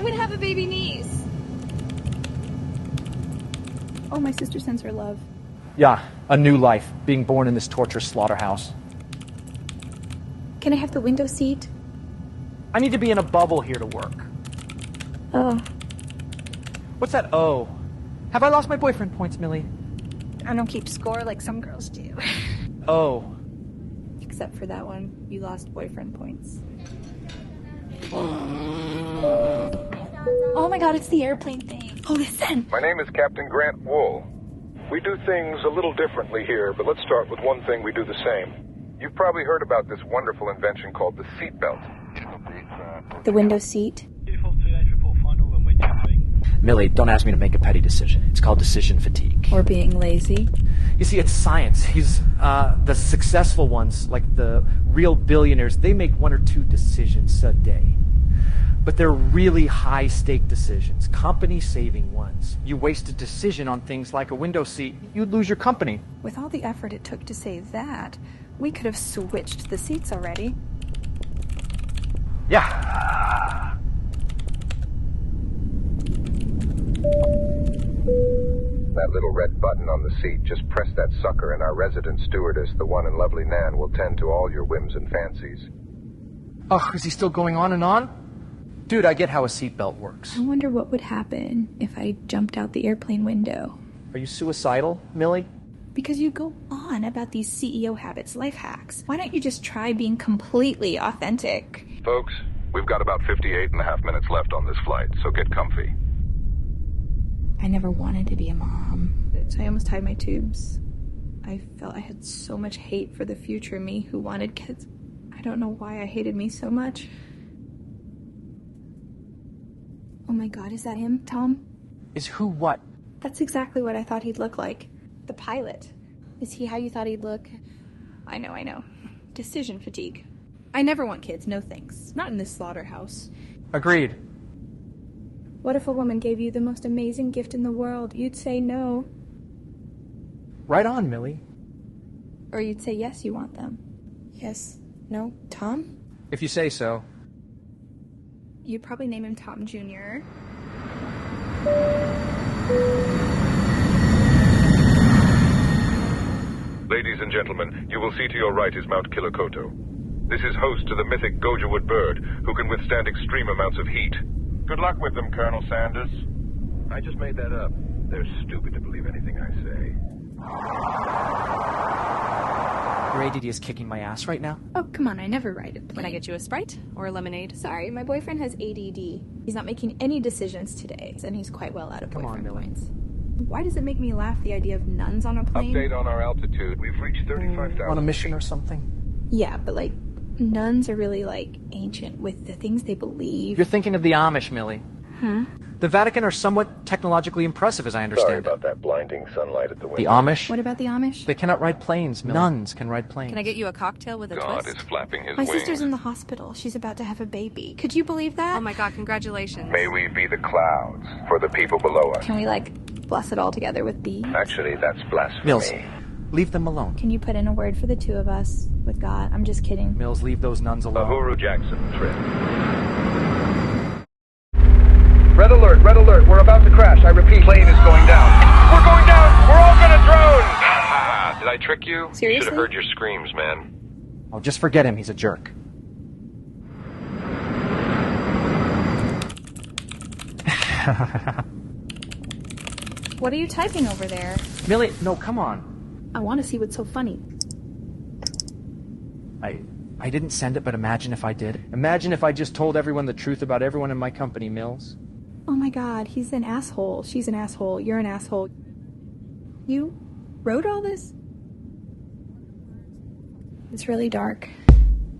I'm gonna have a baby niece. Oh, my sister sends her love. Yeah, a new life, being born in this torturous slaughterhouse. Can I have the window seat? I need to be in a bubble here to work. Oh. What's that oh? Have I lost my boyfriend points, Millie? I don't keep score like some girls do. Oh. Except for that one, you lost boyfriend points. Oh my god, it's the airplane thing. Oh, listen. My name is Captain Grant Wool. We do things a little differently here, but let's start with one thing we do the same. You've probably heard about this wonderful invention called the seatbelt. The window seat. Millie, don't ask me to make a petty decision. It's called decision fatigue. Or being lazy. You see, it's science. The successful ones, like the real billionaires, they make 1 or 2 decisions a day. But they're really high-stake decisions, company-saving ones. You waste a decision on things like a window seat, you'd lose your company. With all the effort it took to say that, we could have switched the seats already. Yeah. That little red button on the seat, just press that sucker and our resident stewardess, the one and lovely Nan, will tend to all your whims and fancies. Oh, is he still going on and on? Dude, I get how a seatbelt works. I wonder what would happen if I jumped out the airplane window. Are you suicidal, Millie? Because you go on about these CEO habits, life hacks. Why don't you just try being completely authentic? Folks, we've got about 58.5 minutes left on this flight, so get comfy. I never wanted to be a mom. I almost tied my tubes. I felt I had so much hate for the future me who wanted kids. I don't know why I hated me so much. Oh my god, is that him, Tom? Is who what? That's exactly what I thought he'd look like. The pilot. Is he how you thought he'd look? I know. Decision fatigue. I never want kids, no thanks. Not in this slaughterhouse. Agreed. What if a woman gave you the most amazing gift in the world? You'd say no. Right on, Millie. Or you'd say yes, you want them. Yes. No. Tom? If you say so. You'd probably name him Tom Jr. Ladies and gentlemen, you will see to your right is Mount Kilokoto. This is host to the mythic Gojawood bird, who can withstand extreme amounts of heat. Good luck with them, Colonel Sanders. I just made that up. They're stupid to believe anything I say. Your ADD is kicking my ass right now? Oh, come on, I never ride a plane. Can I get you a Sprite or a lemonade? Sorry, my boyfriend has ADD. He's not making any decisions today, and he's quite well out of boyfriend points. Why does it make me laugh, the idea of nuns on a plane? Update on our altitude. We've reached 35,000. On a mission or something? Yeah, but nuns are really ancient with the things they believe. You're thinking of the Amish, Millie. Huh? The Vatican are somewhat technologically impressive, as I understand. Sorry about that blinding sunlight at the window. The Amish? What about the Amish? They cannot ride planes, Millie. Nuns can ride planes. Can I get you a cocktail with a God twist? is flapping his My wings. sister's in the hospital. She's about to have a baby. Could you believe that? Oh my god, congratulations. May we be the clouds for the people below us. Can we, bless it all together with bees? Actually, that's blasphemy. Mills, leave them alone. Can you put in a word for the two of us with God? I'm just kidding. Mills, leave those nuns The alone. Hooroo Jackson trip. Red alert, red alert. We're about to crash. I repeat, plane is going down. We're going down! We're all gonna drone! Did I trick you? Seriously? You should have heard your screams, man. Oh, just forget him. He's a jerk. What are you typing over there? Millie, no, come on. I want to see what's so funny. I didn't send it, but imagine if I did. Imagine if I just told everyone the truth about everyone in my company, Mills. Oh my god, he's an asshole. She's an asshole. You're an asshole. You wrote all this? It's really dark.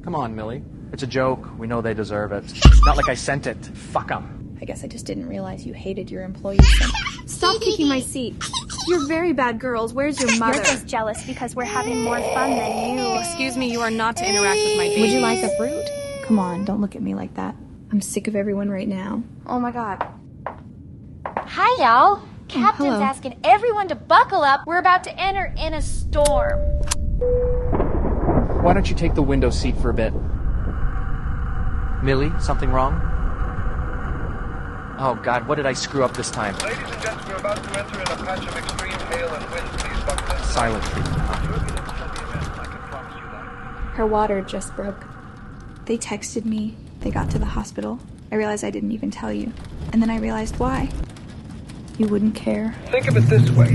Come on, Millie. It's a joke. We know they deserve it. Not like I sent it. Fuck 'em. I guess I just didn't realize you hated your employees. Stop kicking my seat. You're very bad girls. Where's your mother? You're just jealous because we're having more fun than you. Excuse me, you are not to interact with my baby. Would you like a fruit? Come on, don't look at me like that. I'm sick of everyone right now. Oh my god. Hi, y'all. Captain's hello. asking everyone to buckle up. We're about to enter in a storm. Why don't you take the window seat for a bit? Millie, something wrong? Oh, God, what did I screw up this time? Ladies and gents, we're about to enter in a patch of extreme hail and wind. Please buckle in. Silent treatment. Her water just broke. They texted me. They got to the hospital. I realized I didn't even tell you. And then I realized why. You wouldn't care. Think of it this way.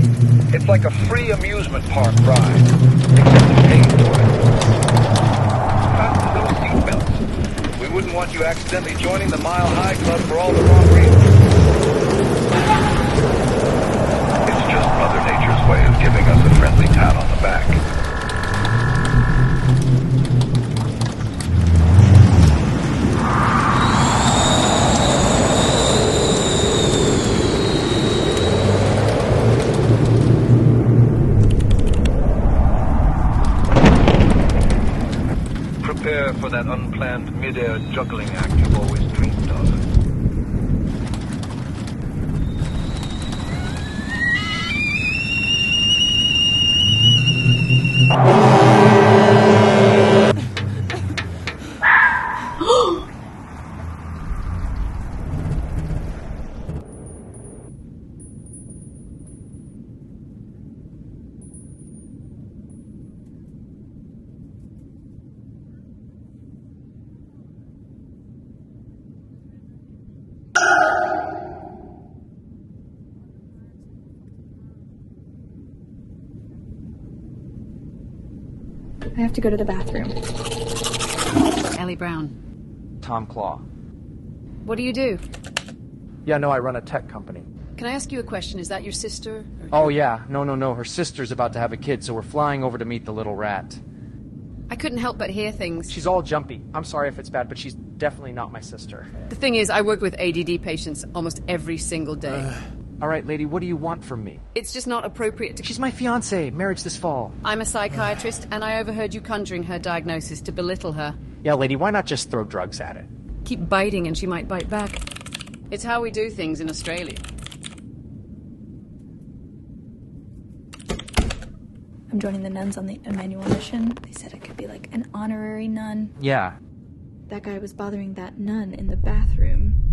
It's like a free amusement park ride, except you pay for it. Fasten those seatbelts. We wouldn't want you accidentally joining the Mile High Club for all the wrong reasons. It's just Mother Nature's way of giving us a friendly pat on the back. Prepare for that unplanned mid-air juggling act you've always dreamed of. I have to go to the bathroom. Ellie Brown. Tom Claw. What do you do? Yeah, no, I run a tech company. Can I ask you a question? Is that your sister? Oh, yeah. No. Her sister's about to have a kid, so we're flying over to meet the little rat. I couldn't help but hear things. She's all jumpy. I'm sorry if it's bad, but she's definitely not my sister. The thing is, I work with ADD patients almost every single day. All right, lady, what do you want from me? It's just not appropriate to... She's my fiancée. Marriage this fall. I'm a psychiatrist, and I overheard you conjuring her diagnosis to belittle her. Yeah, lady, why not just throw drugs at it? Keep biting and she might bite back. It's how we do things in Australia. I'm joining the nuns on the Emmanuel mission. They said I could be like an honorary nun. Yeah. That guy was bothering that nun in the bathroom.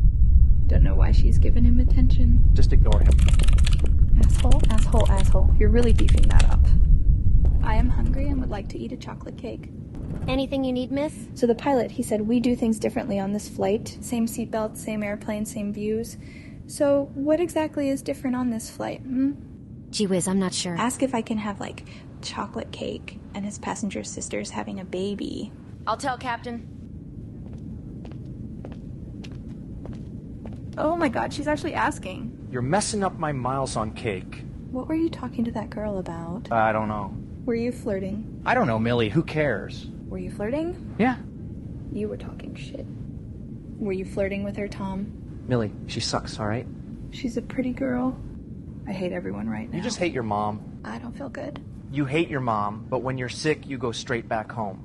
Don't know why she's given him attention. Just ignore him. Asshole. You're really beefing that up. I am hungry and would like to eat a chocolate cake. Anything you need, miss? So the pilot, he said we do things differently on this flight. Same seatbelt, same airplane, same views. So what exactly is different on this flight, Gee whiz, I'm not sure. Ask if I can have, like, chocolate cake and his passenger sister's having a baby. I'll tell Captain. Oh my god, she's actually asking. You're messing up my miles on cake. What were you talking to that girl about? I don't know. Were you flirting? I don't know, Millie. Who cares? Were you flirting? Yeah. You were talking shit. Were you flirting with her, Tom? Millie, she sucks, all right? She's a pretty girl. I hate everyone right now. You just hate your mom. I don't feel good. You hate your mom, but when you're sick, you go straight back home.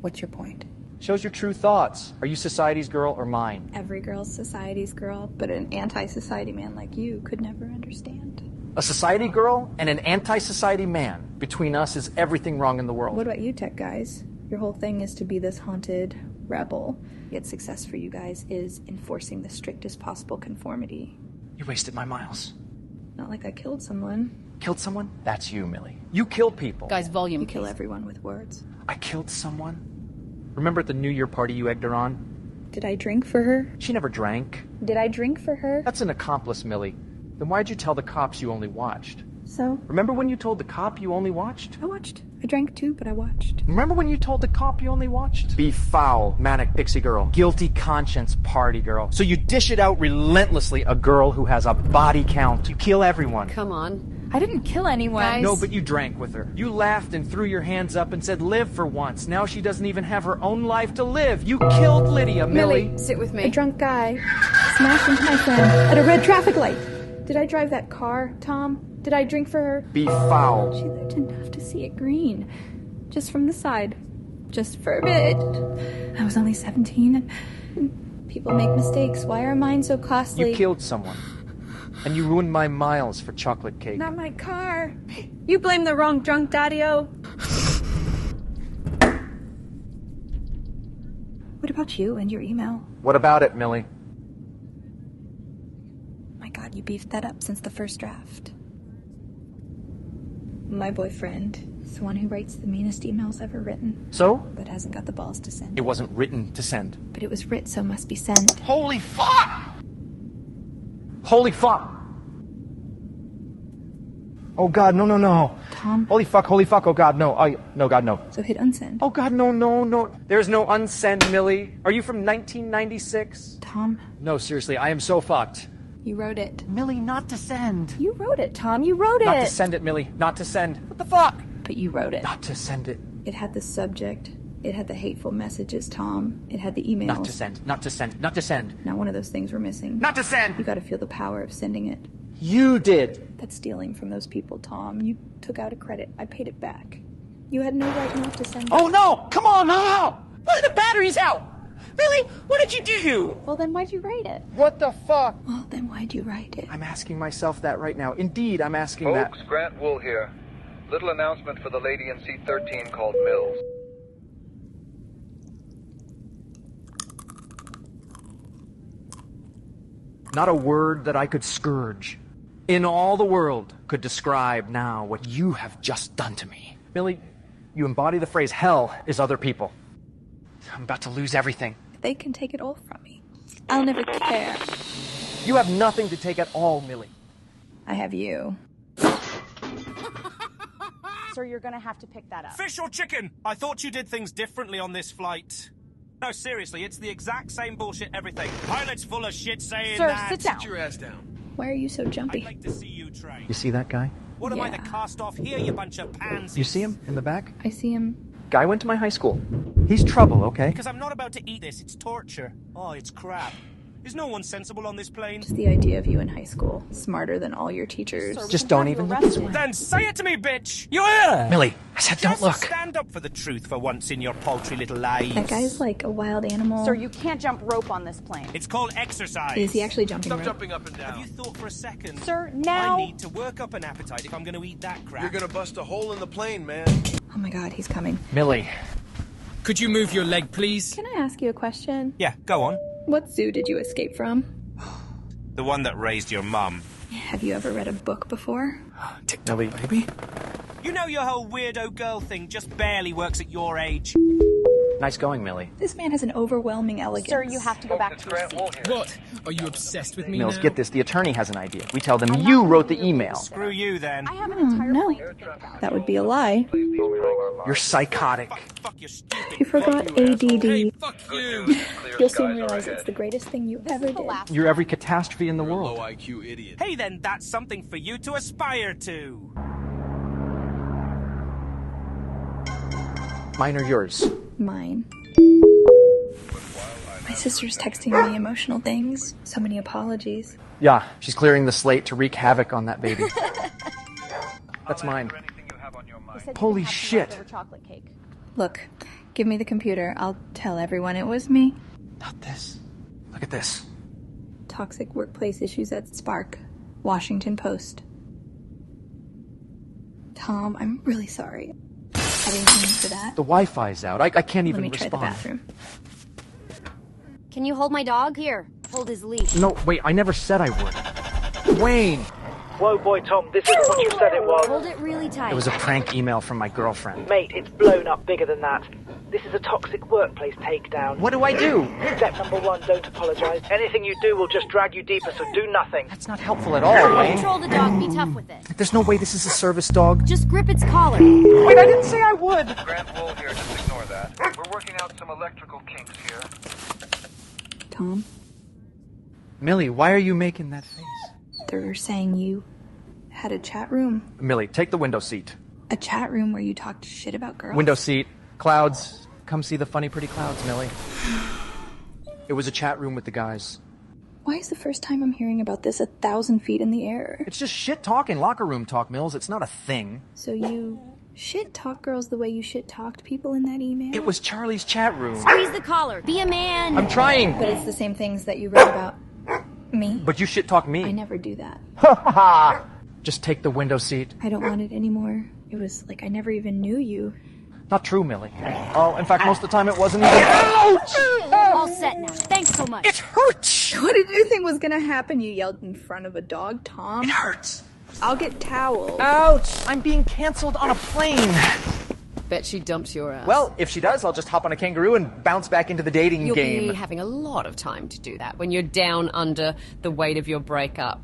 What's your point? Shows your true thoughts. Are you society's girl or mine? Every girl's society's girl, but an anti-society man like you could never understand. A society girl and an anti-society man. Between us is everything wrong in the world. What about you tech guys? Your whole thing is to be this haunted rebel. Yet success for you guys is enforcing the strictest possible conformity. You wasted my miles. Not like I killed someone. Killed someone? That's you, Millie. You kill people. Guys, volume. You kill everyone with words. I killed someone? Remember at the New Year party you egged her on? Did I drink for her? She never drank. Did I drink for her? That's an accomplice, Millie. Then why'd you tell the cops you only watched? So? Remember when you told the cop you only watched? I watched. I drank too, but I watched. Remember when you told the cop you only watched? Be foul, manic pixie girl. Guilty conscience party girl. So you dish it out relentlessly, a girl who has a body count. You kill everyone. Come on. I didn't kill anyone. Guys. No, but you drank with her. You laughed and threw your hands up and said, live for once. Now she doesn't even have her own life to live. You killed Lydia, Millie. Sit with me. A drunk guy smashed into my friend at a red traffic light. Did I drive that car, Tom? Did I drink for her? Be foul. She lived enough to see it green. Just from the side. Just for a bit. I was only 17 and people make mistakes. Why are mine so costly? You killed someone. And you ruined my miles for chocolate cake. Not my car. You blame the wrong drunk daddy-o. What about you and your email? What about it, Millie? My God, you beefed that up since the first draft. My boyfriend is the one who writes the meanest emails ever written. So? But hasn't got the balls to send. It wasn't written to send. But it was writ, so must be sent. Holy fuck! Holy fuck! Oh God, no, no, no. Tom? Holy fuck, oh God, no. No, God, no. So hit unsend. Oh God, no, no, no. There's no unsend, Millie. Are you from 1996? Tom? No, seriously, I am so fucked. You wrote it. Millie, not to send. You wrote it, Tom. You wrote it. Not to send it, Millie. Not to send. What the fuck? But you wrote it. Not to send it. It had the subject. It had the hateful messages, Tom. It had the emails. Not to send. Not to send. Not to send. Not one of those things were missing. Not to send! You gotta feel the power of sending it. You did. That's stealing from those people, Tom. You took out a credit. I paid it back. You had no right not to send it. Oh no! Come on, no! The battery's out! Millie, what did you do? Well, then why'd you write it? What the fuck? Well, then why'd you write it? I'm asking myself that right now. Indeed, I'm asking that. Folks, Grant Wool here. Little announcement for the lady in seat 13 called Mills. Not a word that I could scourge in all the world could describe now what you have just done to me. Millie, you embody the phrase, hell is other people. I'm about to lose everything. They can take it all from me. I'll never care. You have nothing to take at all, Millie. I have you. Sir, you're gonna have to pick that up. Fish or chicken? I thought you did things differently on this flight. No, seriously, it's the exact same bullshit everything. Pilot's full of shit saying Sir, that. sit down. Sit your ass down. Why are you so I'd jumpy? like to see you train. You see that guy? What am I, the Yeah. cast-off here, you bunch of pansies? You see him in the back? I see him. Guy went to my high school. He's trouble, okay? Because I'm not about to eat this, it's torture. Oh, it's crap. Is no one sensible on this plane? Just the idea of you in high school. Smarter than all your teachers. Sir, we Just can don't have even you look his arrested. way. Then say it to me, bitch! You hear? Millie, I said don't Just look. stand up for the truth for once in your paltry little lives. That guy's like a wild animal. Sir, you can't jump rope on this plane. It's called exercise. Is he actually jumping Stop rope? jumping up and Have down. you thought for a second? Sir, now... I need to work up an appetite if I'm going to eat that crap. You're gonna bust a hole in the plane, man. Oh my God, he's coming. Millie. Could you move your leg, please? Can I ask you a question? Yeah, go on. What zoo did you escape from? The one that raised your mum. Have you ever read a book before? TikTok, Millie. baby. You know your whole weirdo girl thing just barely works at your age. Nice going, Millie. This man has an overwhelming elegance. Sir, you have to go back It's to your Grant seat. Wool here. What? Are you obsessed with me Mills, now? get this. The attorney has an idea. We tell them you wrote the email. Screw you then. I have an entire no. plane to think about. That would be a lie. You're psychotic. Fuck your stupid. You forgot ADD. Hey, fuck you! You'll soon realize it's the greatest thing you ever The did. last You're every catastrophe in the world. Low IQ idiot. Hey then, that's something for you to aspire to. Mine or yours? Mine. My sister's texting me emotional things. So many apologies. Yeah, she's clearing the slate to wreak havoc on that baby. That's mine. Anything you have on your mind. They said you Holy could have some shit. leftover chocolate cake. Look, give me the computer. I'll tell everyone it was me. Not this. Look at this. Toxic workplace issues at Spark. Washington Post. Tom, I'm really sorry. I didn't mean for that. The Wi-Fi's out. I can't Let even me try respond. the bathroom. Can you hold my dog? Here, hold his leash. No, wait, I never said I would. Wayne! Whoa, boy, Tom, this isn't what you said it was. Hold it really tight. It was a prank email from my girlfriend. Mate, it's blown up bigger than that. This is a toxic workplace takedown. What do I do? Step number 1, don't apologize. Anything you do will just drag you deeper, so do nothing. That's not helpful at all, Wayne. Control the dog. Be tough with it. There's no way this is a service dog. Just grip its collar. Wait, I didn't say I would. Grant Wool here, just ignore that. We're working out some electrical kinks here. Tom, Millie, why are you making that face? they're saying you had a chat room. Millie, take the window seat. A chat room where you talked shit about girls. Window seat. Clouds. Come see the funny, pretty clouds, Millie. It was a chat room with the guys. Why is the first time I'm hearing about this 1,000 feet in the air? It's just shit talking, locker room talk, Mills. It's not a thing. So you shit talk girls the way you shit talked people in that email? It was Charlie's chat room. Squeeze the collar. Be a man. I'm trying. But it's the same things that you wrote about me. But you shit talk I me. never do that. Just take the window seat. I don't want it anymore. It was like I never even knew you. Not true, Millie. Oh, in fact, most of the time it wasn't even. Ouch! All set now. Thanks so much. It hurts! What did you think was gonna happen? You yelled in front of a dog, Tom? It hurts. I'll get towels. Ouch! I'm being canceled on a plane. Bet she dumped your ass. Well, if she does, I'll just hop on a kangaroo and bounce back into the dating You'll game. be having a lot of time to do that when you're down under the weight of your breakup.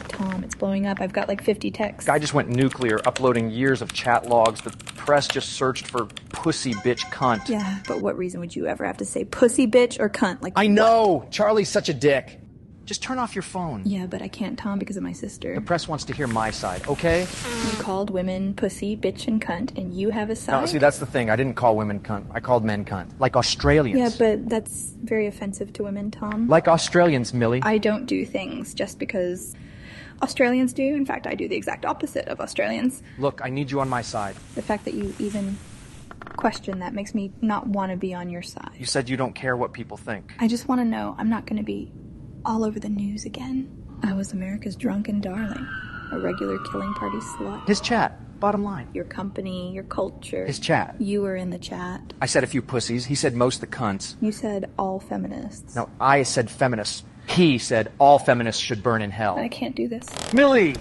Tom, it's blowing up. I've got like 50 texts. Guy just went nuclear, uploading years of chat logs. The press just searched for pussy bitch cunt. Yeah, but what reason would you ever have to say pussy bitch or cunt? Like, I know! Charlie's such a dick. Just turn off your phone. Yeah, but I can't, Tom, because of my sister. The press wants to hear my side, okay? You called women pussy, bitch, and cunt, and you have a side? No, see, that's the thing. I didn't call women cunt. I called men cunt. Like Australians. Yeah, but that's very offensive to women, Tom. Like Australians, Millie. I don't do things just because Australians do. In fact, I do the exact opposite of Australians. Look, I need you on my side. The fact that you even question that makes me not want to be on your side. You said you don't care what people think. I just want to know I'm not going to be all over the news again. I was America's drunken darling, a regular killing party slut. His chat, bottom line. Your company, your culture. His chat. You were in the chat. I said a few pussies. He said most the cunts. You said all feminists. No, I said feminists. He said all feminists should burn in hell. I can't do this. Millie!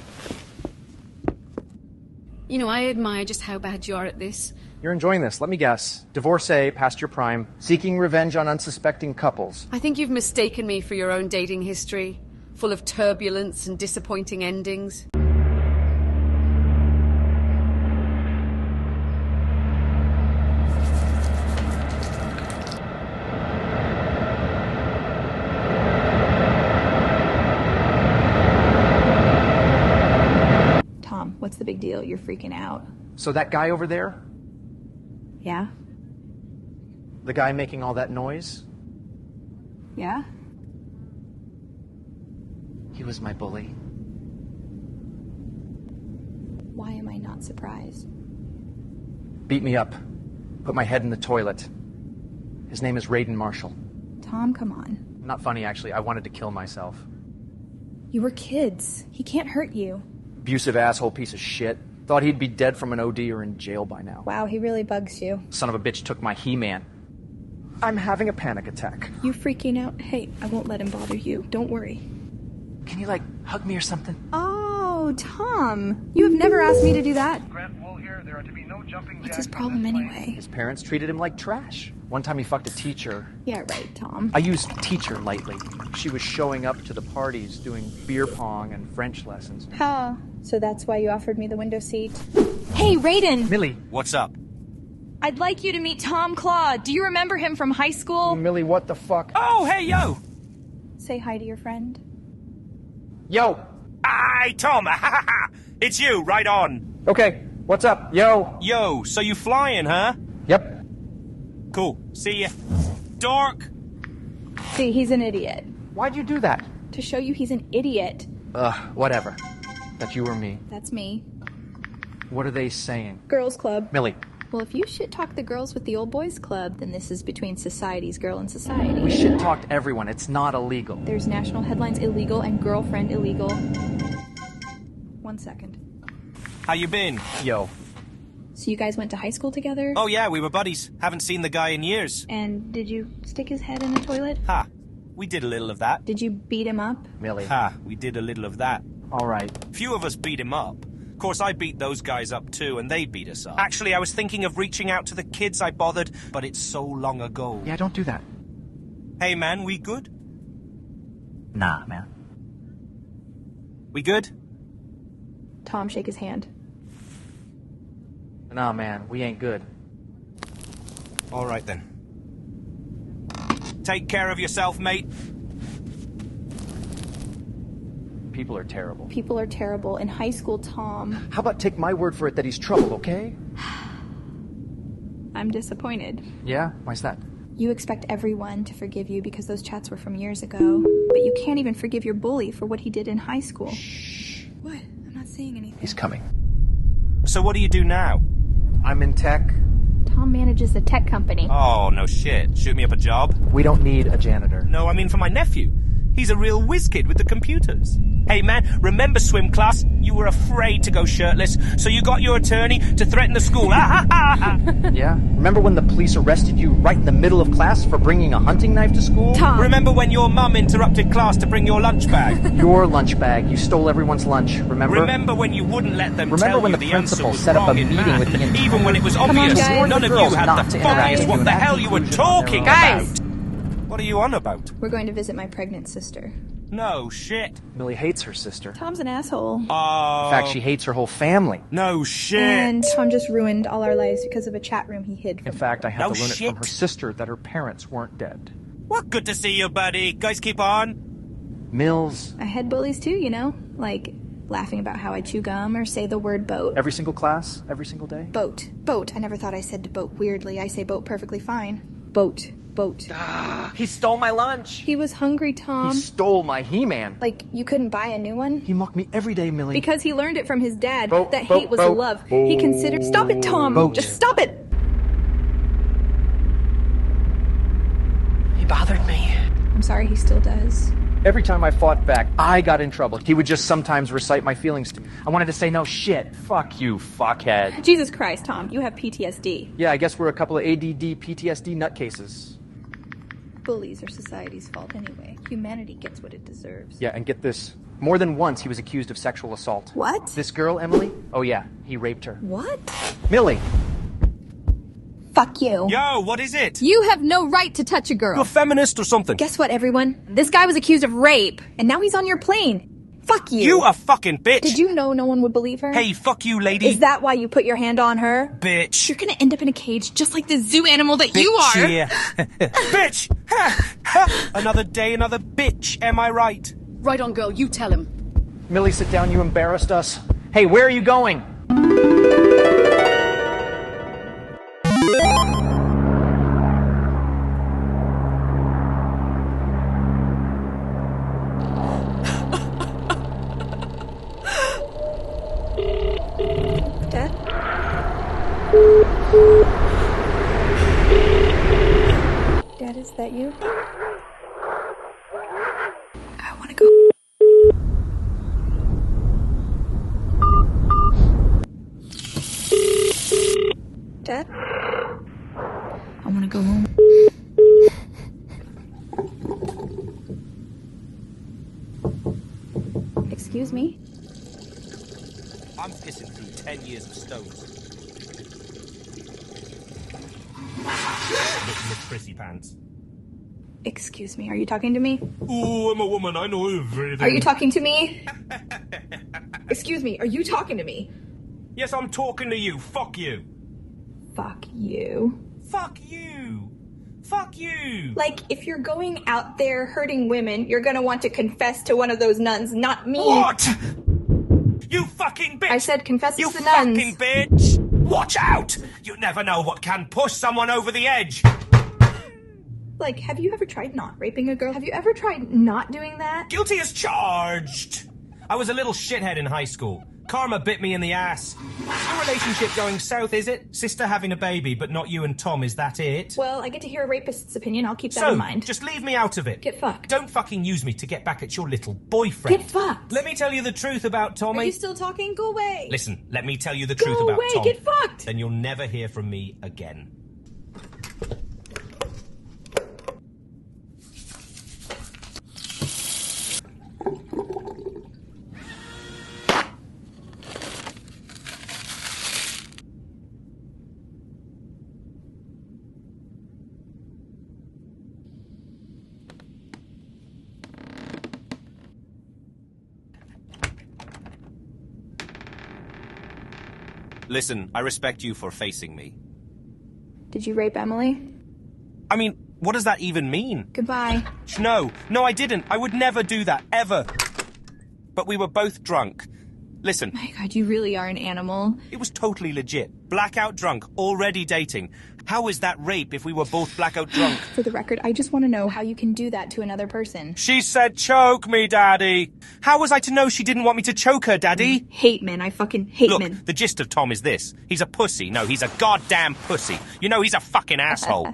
You know, I admire just how bad you are at this. You're enjoying this. Let me guess. Divorcee, past your prime, seeking revenge on unsuspecting couples. I think you've mistaken me for your own dating history, full of turbulence and disappointing endings. Tom, what's the big deal? You're freaking out. So that guy over there? Yeah? The guy making all that noise? Yeah? He was my bully. Why am I not surprised? Beat me up. Put my head in the toilet. His name is Raiden Marshall. Tom, come on. Not funny, actually. I wanted to kill myself. You were kids. He can't hurt you. Abusive asshole piece of shit. Thought he'd be dead from an OD or in jail by now. Wow, he really bugs you. Son of a bitch took my He-Man. I'm having a panic attack. You freaking out? Hey, I won't let him bother you. Don't worry. Can you, hug me or something? Oh, Tom. You have never asked me to do that. Grant Wool here. There are to be no jumping What's jacks his on problem this plane. anyway? His parents treated him like trash. One time he fucked a teacher. Yeah, right, Tom. I use teacher lightly. She was showing up to the parties, doing beer pong and French lessons. Oh, so that's why you offered me the window seat. Hey, Raiden! Millie. What's up? I'd like you to meet Tom Claw. Do you remember him from high school? Millie, what the fuck? Oh, hey, yo! Say hi to your friend. Yo! Hi, Tom! It's you, right on. Okay, what's up? Yo! Yo, so you flying, huh? Yep. Cool. See ya. Dork! See, he's an idiot. Why'd you do that? To show you he's an idiot. Whatever. That's you or me. That's me. What are they saying? Girls Club. Millie. Well, if you shit-talk the girls with the old boys club, then this is between society's girl and society. We shit-talked everyone. It's not illegal. There's national headlines illegal and girlfriend illegal. 1 second. How you been? Yo. So you guys went to high school together? Oh yeah, we were buddies. Haven't seen the guy in years. And did you stick his head in a toilet? Ha. We did a little of that. Did you beat him up? Millie. Ha. We did a little of that. All right. Few of us beat him up. Of course, I beat those guys up too, and they beat us up. Actually, I was thinking of reaching out to the kids I bothered, but it's so long ago. Yeah, don't do that. Hey man, we good? Nah, man. We good? Tom, shake his hand. Nah, man, we ain't good. All right then. Take care of yourself, mate. People are terrible. People are terrible. In high school, Tom. How about take my word for it that he's trouble, okay? I'm disappointed. Yeah? Why's that? You expect everyone to forgive you because those chats were from years ago. But you can't even forgive your bully for what he did in high school. Shh. What? I'm not saying anything. He's coming. So what do you do now? I'm in tech. Tom manages a tech company. Oh, no shit. Shoot me up a job? We don't need a janitor. No, I mean for my nephew. He's a real whiz kid with the computers. Hey man, remember swim class? You were afraid to go shirtless, so you got your attorney to threaten the school. Yeah? Remember when the police arrested you right in the middle of class for bringing a hunting knife to school? Tom. Remember when your mum interrupted class to bring your lunch bag? Your lunch bag. You stole everyone's lunch, remember? Remember when you wouldn't let them Remember tell when you the the answer principal was set up a wrong in meeting math, with the entire... even when it was on, obvious guys. none of you Girls had not the to interact foggiest with what you the and hell have you were conclusion on their talking own. Guys. about. What are you on about? We're going to visit my pregnant sister. No shit. Millie hates her sister. Tom's an asshole. In fact, she hates her whole family. No shit. And Tom just ruined all our lives because of a chat room he hid from In fact, I had No to learn it shit. from her sister that her parents weren't dead. What? Good to see you, buddy. Guys, keep on. Mills. I had bullies too, you know? Like laughing about how I chew gum or say the word boat. Every single class? Every single day? Boat. Boat. I never thought I said boat weirdly. I say boat perfectly fine. Boat. Boat. He stole my lunch. He was hungry, Tom. He stole my He-Man. Like, you couldn't buy a new one? He mocked me every day, Millie. Because he learned it from his dad. Boat, that boat, hate was boat, love. boat. He considered... Stop it, Tom! Boat. Just stop it! He bothered me. I'm sorry, he still does. Every time I fought back, I got in trouble. He would just sometimes recite my feelings to me. I wanted to say, no shit. Fuck you, fuckhead. Jesus Christ, Tom, you have PTSD. Yeah, I guess we're a couple of ADD, PTSD nutcases. Bullies are society's fault anyway. Humanity gets what it deserves. Yeah, and get this. More than once, he was accused of sexual assault. What? This girl, Emily? Oh yeah, he raped her. What? Millie! Fuck you. Yo, what is it? You have no right to touch a girl. You're a feminist or something? Guess what, everyone? This guy was accused of rape, and now he's on your plane. Fuck you. You a fucking bitch. Did you know no one would believe her? Hey, fuck you, lady. Is that why you put your hand on her? Bitch. You're gonna end up in a cage just like the zoo animal that you are. Yeah. Bitch. Ha, ha. Another day, another bitch. Am I right? Right on, girl, you tell him. Millie, sit down, you embarrassed us. Hey, where are you going? Dad? Dad, is that you? I want to go. Dad? I want to go home. Excuse me? I'm pissing through 10 years of stones. Miss Prissy Pants. Excuse me, are you talking to me? Ooh, I'm a woman, I know everything. Are you talking to me? Excuse me, are you talking to me? Yes, I'm talking to you. Fuck you. Fuck you. Fuck you. Fuck you. Like, if you're going out there hurting women, you're gonna want to confess to one of those nuns, not me. What? You fucking bitch. I said confess You to the nuns. fucking bitch. Watch out. You never know what can push someone over the edge. Like, have you ever tried not raping a girl? Have you ever tried not doing that? Guilty as charged. I was a little shithead in high school. Karma bit me in the ass. Your relationship going south, is it? Sister having a baby, but not you and Tom, is that it? Well, I get to hear a rapist's opinion. I'll keep that in mind. Just leave me out of it. Get fucked. Don't fucking use me to get back at your little boyfriend. Get fucked. Let me tell you the truth about Tommy. Are you still talking? Go away. Listen, let me tell you the Go truth about away, Tom. get fucked. Then you'll never hear from me again. Listen, I respect you for facing me. Did you rape Emily? I mean, what does that even mean? Goodbye. No, I didn't. I would never do that, ever. But we were both drunk. Listen. My God, you really are an animal. It was totally legit. Blackout drunk, already dating. How is that rape if we were both blackout drunk? For the record, I just want to know how you can do that to another person. She said, choke me, Daddy. How was I to know she didn't want me to choke her, Daddy? Hate men. I fucking hate men. Look, the gist of Tom is this. He's a pussy. No, he's a goddamn pussy. You know, he's a fucking asshole.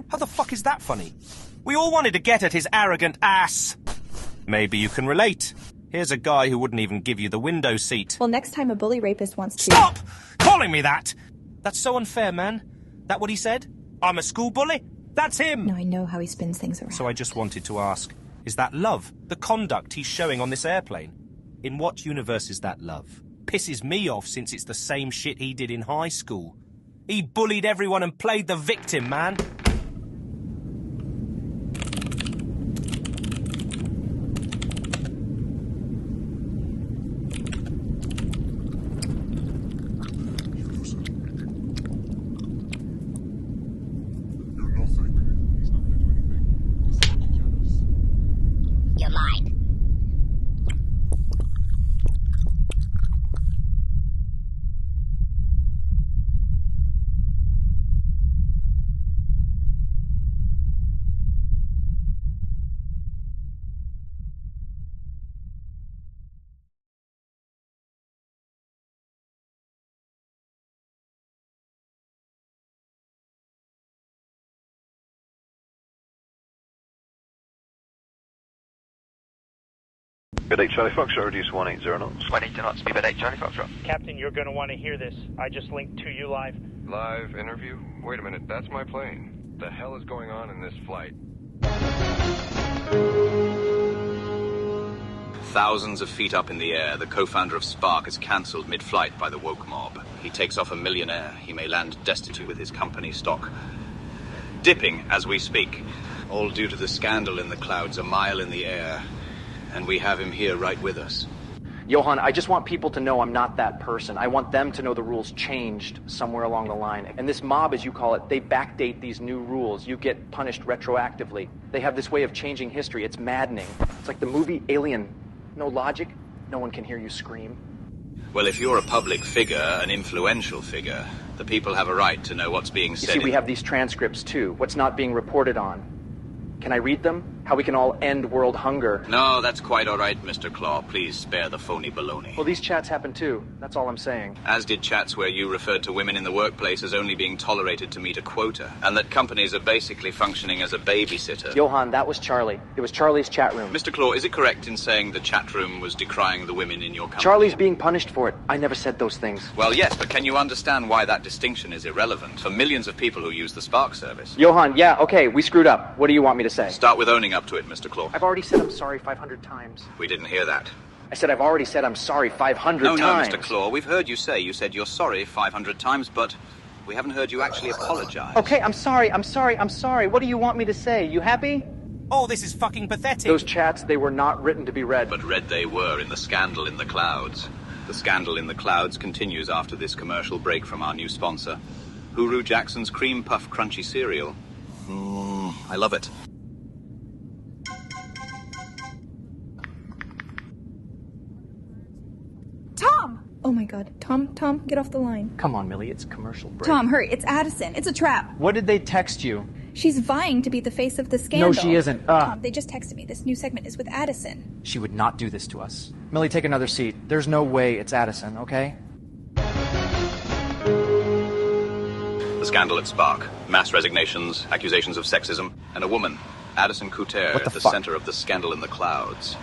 How the fuck is that funny? We all wanted to get at his arrogant ass. Maybe you can relate. Here's a guy who wouldn't even give you the window seat. Well, next time a bully rapist wants to... Stop calling me that! That's so unfair, man. That what he said? I'm a school bully? That's him! No, I know how he spins things around. So I just wanted to ask, is that love? The conduct he's showing on this airplane? In what universe is that love? Pisses me off since it's the same shit he did in high school. He bullied everyone and played the victim, man. You lied. Bid 8 Charlie Foxtrot, reduce 180 knots. 180 knots, Bid 8 Charlie Foxtrot. Captain, you're going to want to hear this. I just linked to you live. Live interview? Wait a minute, that's my plane. The hell is going on in this flight? Thousands of feet up in the air, the co-founder of Spark is cancelled mid-flight by the woke mob. He takes off a millionaire. He may land destitute with his company stock dipping as we speak. All due to the scandal in the clouds a mile in the air. And we have him here right with us. Johan, I just want people to know I'm not that person. I want them to know the rules changed somewhere along the line. And this mob, as you call it, they backdate these new rules. You get punished retroactively. They have this way of changing history. It's maddening. It's like the movie Alien. No logic, no one can hear you scream. Well, if you're a public figure, an influential figure, the people have a right to know what's being said. You see, we have these transcripts too. What's not being reported on. Can I read them? How we can all end world hunger. No, that's quite all right, Mr. Claw. Please spare the phony baloney. Well, these chats happen too. That's all I'm saying. As did chats where you referred to women in the workplace as only being tolerated to meet a quota, and that companies are basically functioning as a babysitter. Johan, that was Charlie. It was Charlie's chat room. Mr. Claw, is it correct in saying the chat room was decrying the women in your company? Charlie's being punished for it. I never said those things. Well, yes, but can you understand why that distinction is irrelevant for millions of people who use the Spark service? Johan, yeah, okay, we screwed up. What do you want me to say? Start with owning up to it, Mr. Claw. I've already said I'm sorry 500 times. We didn't hear that. I said I've already said I'm sorry 500 times. No, Mr. Claw, we've heard you say you said you're sorry 500 times, but we haven't heard you actually apologize. Okay, I'm sorry. What do you want me to say? You happy? Oh, this is fucking pathetic. Those chats, they were not written to be read. But read they were in the scandal in the clouds. The scandal in the clouds continues after this commercial break from our new sponsor, Hooroo Jackson's Cream Puff Crunchy Cereal. I love it. Tom! Oh my god. Tom, get off the line. Come on, Millie, it's commercial break. Tom, hurry. It's Addison. It's a trap. What did they text you? She's vying to be the face of the scandal. No, she isn't. Tom, they just texted me. This new segment is with Addison. She would not do this to us. Millie, take another seat. There's no way it's Addison, okay? The scandal at Spark. Mass resignations, accusations of sexism, and a woman, Addison Couture, at the center of the scandal in the clouds.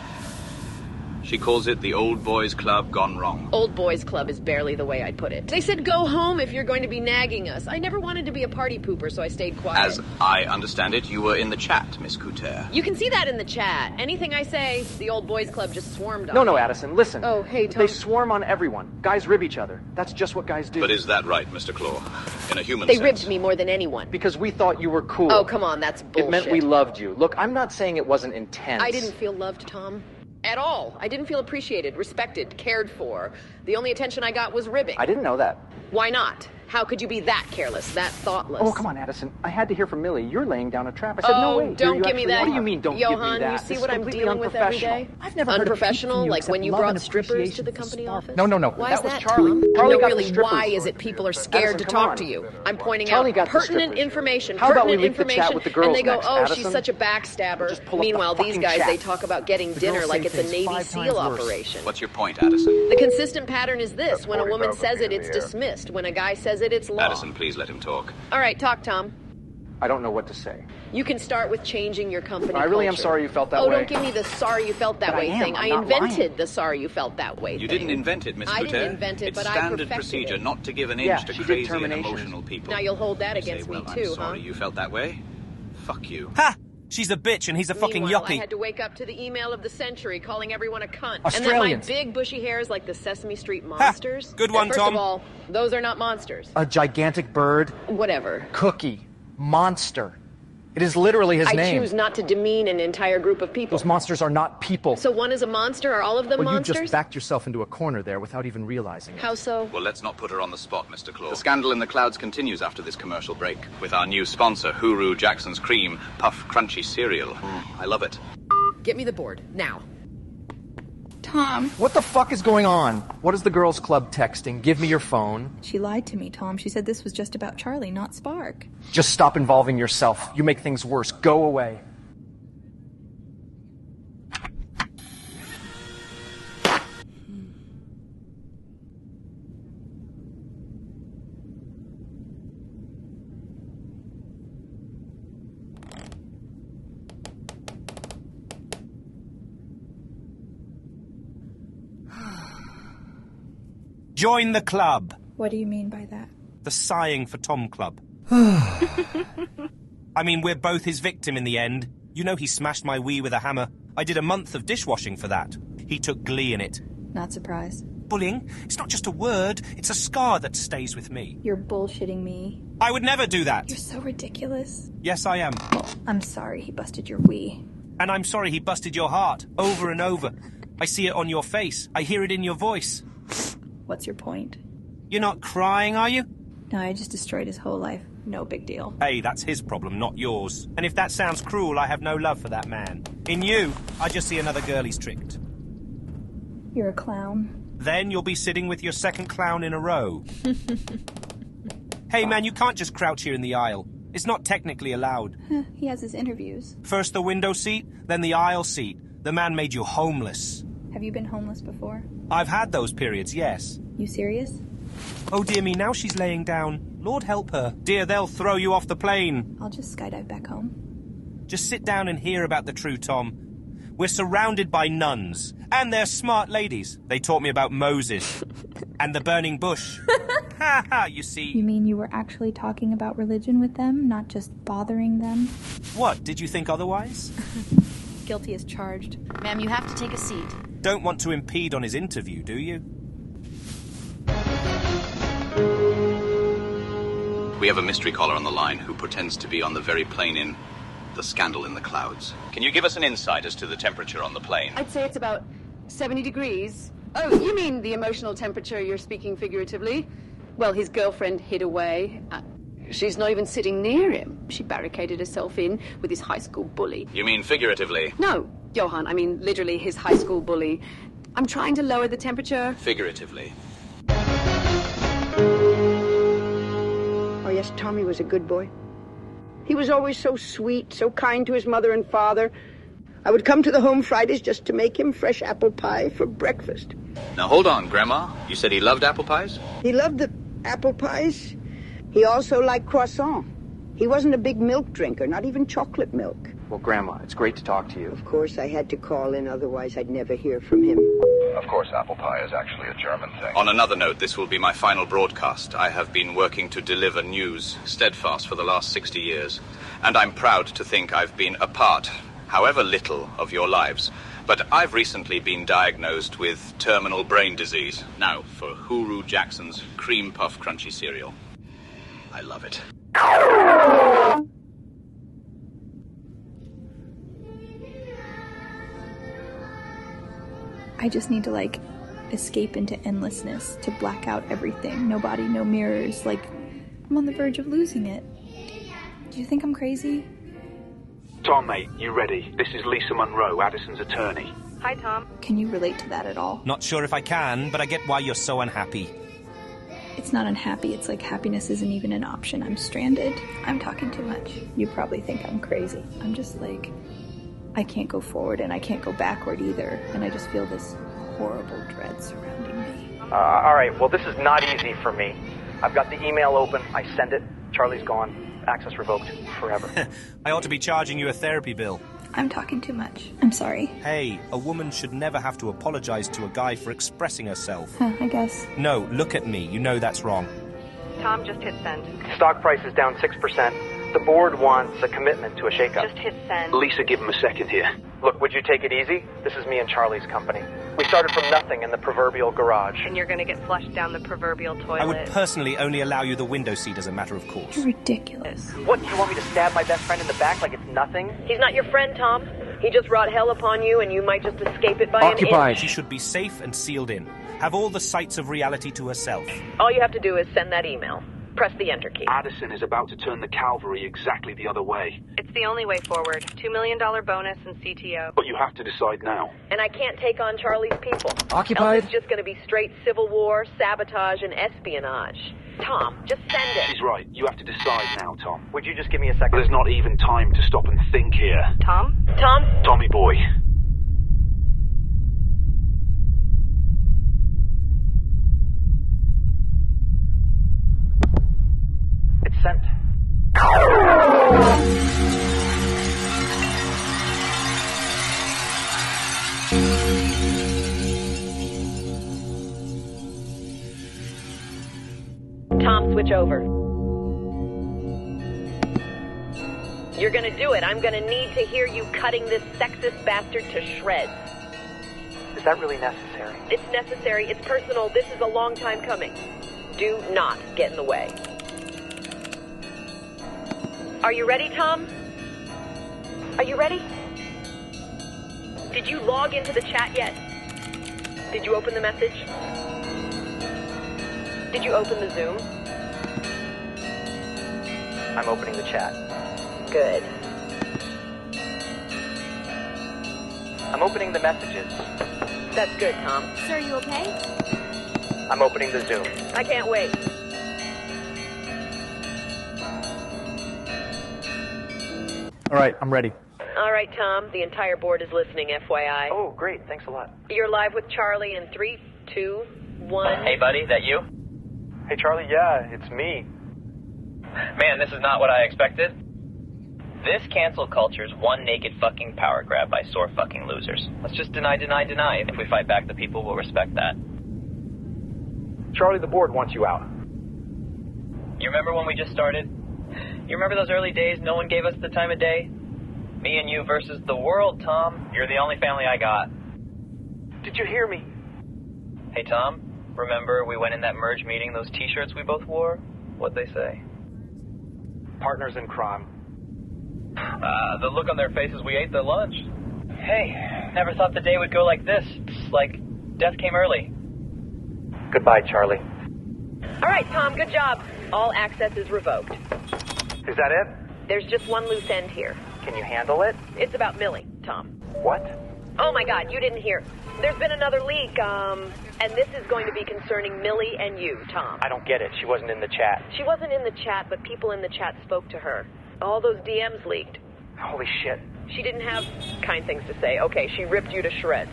She calls it the Old Boys Club gone wrong. Old Boys Club is barely the way I'd put it. They said go home if you're going to be nagging us. I never wanted to be a party pooper, so I stayed quiet. As I understand it, you were in the chat, Miss Couture. You can see that in the chat. Anything I say, the Old Boys Club just swarmed on No, me. Addison, listen. Oh, hey, Tom. They swarm on everyone. Guys rib each other. That's just what guys do. But is that right, Mr. Claw? In a human They sense? ribbed me more than anyone. Because we thought you were cool. Oh, come on, that's bullshit. It meant we loved you. Look, I'm not saying it wasn't intense. I didn't feel loved, Tom. At all. I didn't feel appreciated, respected, cared for. The only attention I got was ribbing. I didn't know that. Why not? How could you be that careless, that thoughtless? Oh, come on, Addison. I had to hear from Millie. You're laying down a trap. I said, no way. Don't give me that. What do you mean, don't give me that? Johan, you see what I'm dealing with every day? I've never heard of unprofessional, like when you brought strippers appreciation to the company office? No. Why is was that, Charlie. Tom? Charlie No, got really, the strippers. why is it people are scared Addison, to come talk on. to you? I'm pointing Charlie out got the pertinent strippers. information, How about we pertinent leak the chat information, with the girls and they go, next, oh, Addison? she's such a backstabber. Just pull up the Meanwhile, these fucking guys, chat. they talk about getting The dinner girls like say it's a things Navy 5 SEAL times worse. operation. What's your point, Addison? The consistent pattern is this. When a woman 40,000 says it, feet in it's the air. dismissed. When a guy says it, it's law. Addison, please let him talk. All right, talk, Tom. I don't know what to say. You can start with changing your company I really am culture. sorry you felt that Oh, way. don't give me the sorry you felt that But way I am. thing. I'm I not invented lying. the sorry you felt that way You thing. didn't invent it, Miss I Couture. didn't invent it, It's but I standard perfected procedure it. not to give an Yeah, inch to she did crazy and termination. emotional people. Now you'll hold that You say, against well, me I'm too, sorry huh? you felt that way. Fuck you. Ha! She's a bitch and he's a fucking Meanwhile, yuppie. I had to wake up to the email of the century calling everyone a cunt. And that my Australians. big bushy hairs like the Sesame Street monsters. Good one, First Tom. of all, those are not monsters. A gigantic bird. Whatever. Cookie. Monster. It is literally his I name. choose not to demean an entire group of people. Those monsters are not people. So one is a monster? Are all of them Well, monsters? you just backed yourself into a corner there without even realizing it. How so? Well, let's not put her on the spot, Mr. Claw. The scandal in the clouds continues after this commercial break with our new sponsor, Hooroo Jackson's Cream Puff Crunchy Cereal. I love it. Get me the board, now. Tom. What the fuck is going on? What is the girls' club texting? Give me your phone. She lied to me, Tom. She said this was just about Charlie, not Spark. Just stop involving yourself. You make things worse. Go away. Join the club. What do you mean by that? The Sighing for Tom Club. I mean, we're both his victim in the end. You know he smashed my Wii with a hammer. I did a month of dishwashing for that. He took glee in it. Not surprised. Bullying? It's not just a word. It's a scar that stays with me. You're bullshitting me. I would never do that. You're so ridiculous. Yes, I am. I'm sorry he busted your Wii. And I'm sorry he busted your heart over and over. I see it on your face. I hear it in your voice. What's your point? You're not crying, are you? No, I just destroyed his whole life. No big deal. Hey, that's his problem, not yours. And if that sounds cruel, I have no love for that man. In you, I just see another girl he's tricked. You're a clown. Then you'll be sitting with your second clown in a row. Hey, man, you can't just crouch here in the aisle. It's not technically allowed. He has his interviews. First the window seat, then the aisle seat. The man made you homeless. Have you been homeless before? I've had those periods, yes. You serious? Oh, dear me, now she's laying down. Lord help her. Dear, they'll throw you off the plane. I'll just skydive back home. Just sit down and hear about the true Tom. We're surrounded by nuns. And they're smart ladies. They taught me about Moses. And the burning bush. Ha ha, you see. You mean you were actually talking about religion with them, not just bothering them? What, did you think otherwise? Guilty as charged. Ma'am, you have to take a seat. Don't want to impede on his interview, do you? We have a mystery caller on the line who pretends to be on the very plane in the scandal in the clouds. Can you give us an insight as to the temperature on the plane? I'd say it's about 70 degrees. Oh, you mean the emotional temperature, you're speaking figuratively? Well, his girlfriend hid away. She's not even sitting near him. She barricaded herself in with his high school bully. You mean figuratively? No, Johan, I mean literally his high school bully. I'm trying to lower the temperature. Figuratively. Oh, yes, Tommy was a good boy. He was always so sweet, so kind to his mother and father. I would come to the home Fridays just to make him fresh apple pie for breakfast. Now hold on, Grandma. You said he loved apple pies? He loved the apple pies. He also liked croissant. He wasn't a big milk drinker, not even chocolate milk. Well, Grandma, it's great to talk to you. Of course, I had to call in, otherwise I'd never hear from him. Of course, apple pie is actually a German thing. On another note, this will be my final broadcast. I have been working to deliver news steadfast for the last 60 years. And I'm proud to think I've been a part, however little, of your lives. But I've recently been diagnosed with terminal brain disease. Now, for Hooroo Jackson's Cream Puff Crunchy Cereal. I love it. I just need to, escape into endlessness, to black out everything. No body, no mirrors. I'm on the verge of losing it. Do you think I'm crazy? Tom, mate, you ready? This is Lisa Monroe, Addison's attorney. Hi, Tom. Can you relate to that at all? Not sure if I can, but I get why you're so unhappy. It's not unhappy. It's like happiness isn't even an option. I'm stranded. I'm talking too much. You probably think I'm crazy. I'm just I can't go forward and I can't go backward either. And I just feel this horrible dread surrounding me. All right, well, this is not easy for me. I've got the email open. I send it. Charlie's gone. access revoked forever. I ought to be charging you a therapy bill. I'm talking too much. I'm sorry. Hey, a woman should never have to apologize to a guy for expressing herself. Huh, I guess. No, look at me. You know that's wrong. Tom, just hit send. Stock price is down 6%. The board wants a commitment to a shakeup. Just hit send. Lisa, give him a second here. Look, would you take it easy? This is me and Charlie's company. We started from nothing in the proverbial garage. And you're gonna get flushed down the proverbial toilet. I would personally only allow you the window seat as a matter of course. You're ridiculous. What, do you want me to stab my best friend in the back like it's nothing? He's not your friend, Tom. He just brought hell upon you, and you might just escape it by Occupied. She should be safe and sealed in. Have all the sights of reality to herself. All you have to do is send that email. Press the enter key. Addison is about to turn the cavalry exactly the other way. It's the only way forward. $2 million bonus and CTO. But you have to decide now. And I can't take on Charlie's people. Occupied. Else it's just going to be straight civil war, sabotage, and espionage. Tom, just send it. She's right. You have to decide now, Tom. Would you just give me a second? There's not even time to stop and think here. Tom? Tom? Tommy boy. It's sent. Tom, switch over. You're gonna do it. I'm gonna need to hear you cutting this sexist bastard to shreds. Is that really necessary? It's necessary. It's personal. This is a long time coming. Do not get in the way. Are you ready, Tom? Are you ready? Did you log into the chat yet? Did you open the message? Did you open the Zoom? I'm opening the chat. Good. I'm opening the messages. That's good, Tom. Sir, you okay? I'm opening the Zoom. I can't wait. All right, I'm ready. All right, Tom. The entire board is listening, FYI. Oh, great. Thanks a lot. You're live with Charlie in 3, 2, 1. Hey, buddy, that you? Hey, Charlie, yeah, it's me. Man, this is not what I expected. This cancel culture's one naked fucking power grab by sore fucking losers. Let's just deny. If we fight back, the people will respect that. Charlie, the board wants you out. You remember when we just started? You remember those early days no one gave us the time of day? Me and you versus the world, Tom. You're the only family I got. Did you hear me? Hey, Tom, remember we went in that merge meeting, those t-shirts we both wore? What'd they say? Partners in crime. The look on their faces, we ate their lunch. Hey, never thought the day would go like this. It's like death came early. Goodbye, Charlie. All right, Tom, good job. All access is revoked. Is that it? There's just one loose end here. Can you handle it? It's about Millie, Tom. What? Oh my God, you didn't hear. There's been another leak, and this is going to be concerning Millie and you, Tom. I don't get it. She wasn't in the chat. She wasn't in the chat, but people in the chat spoke to her. All those DMs leaked. Holy shit. She didn't have kind things to say. Okay, she ripped you to shreds.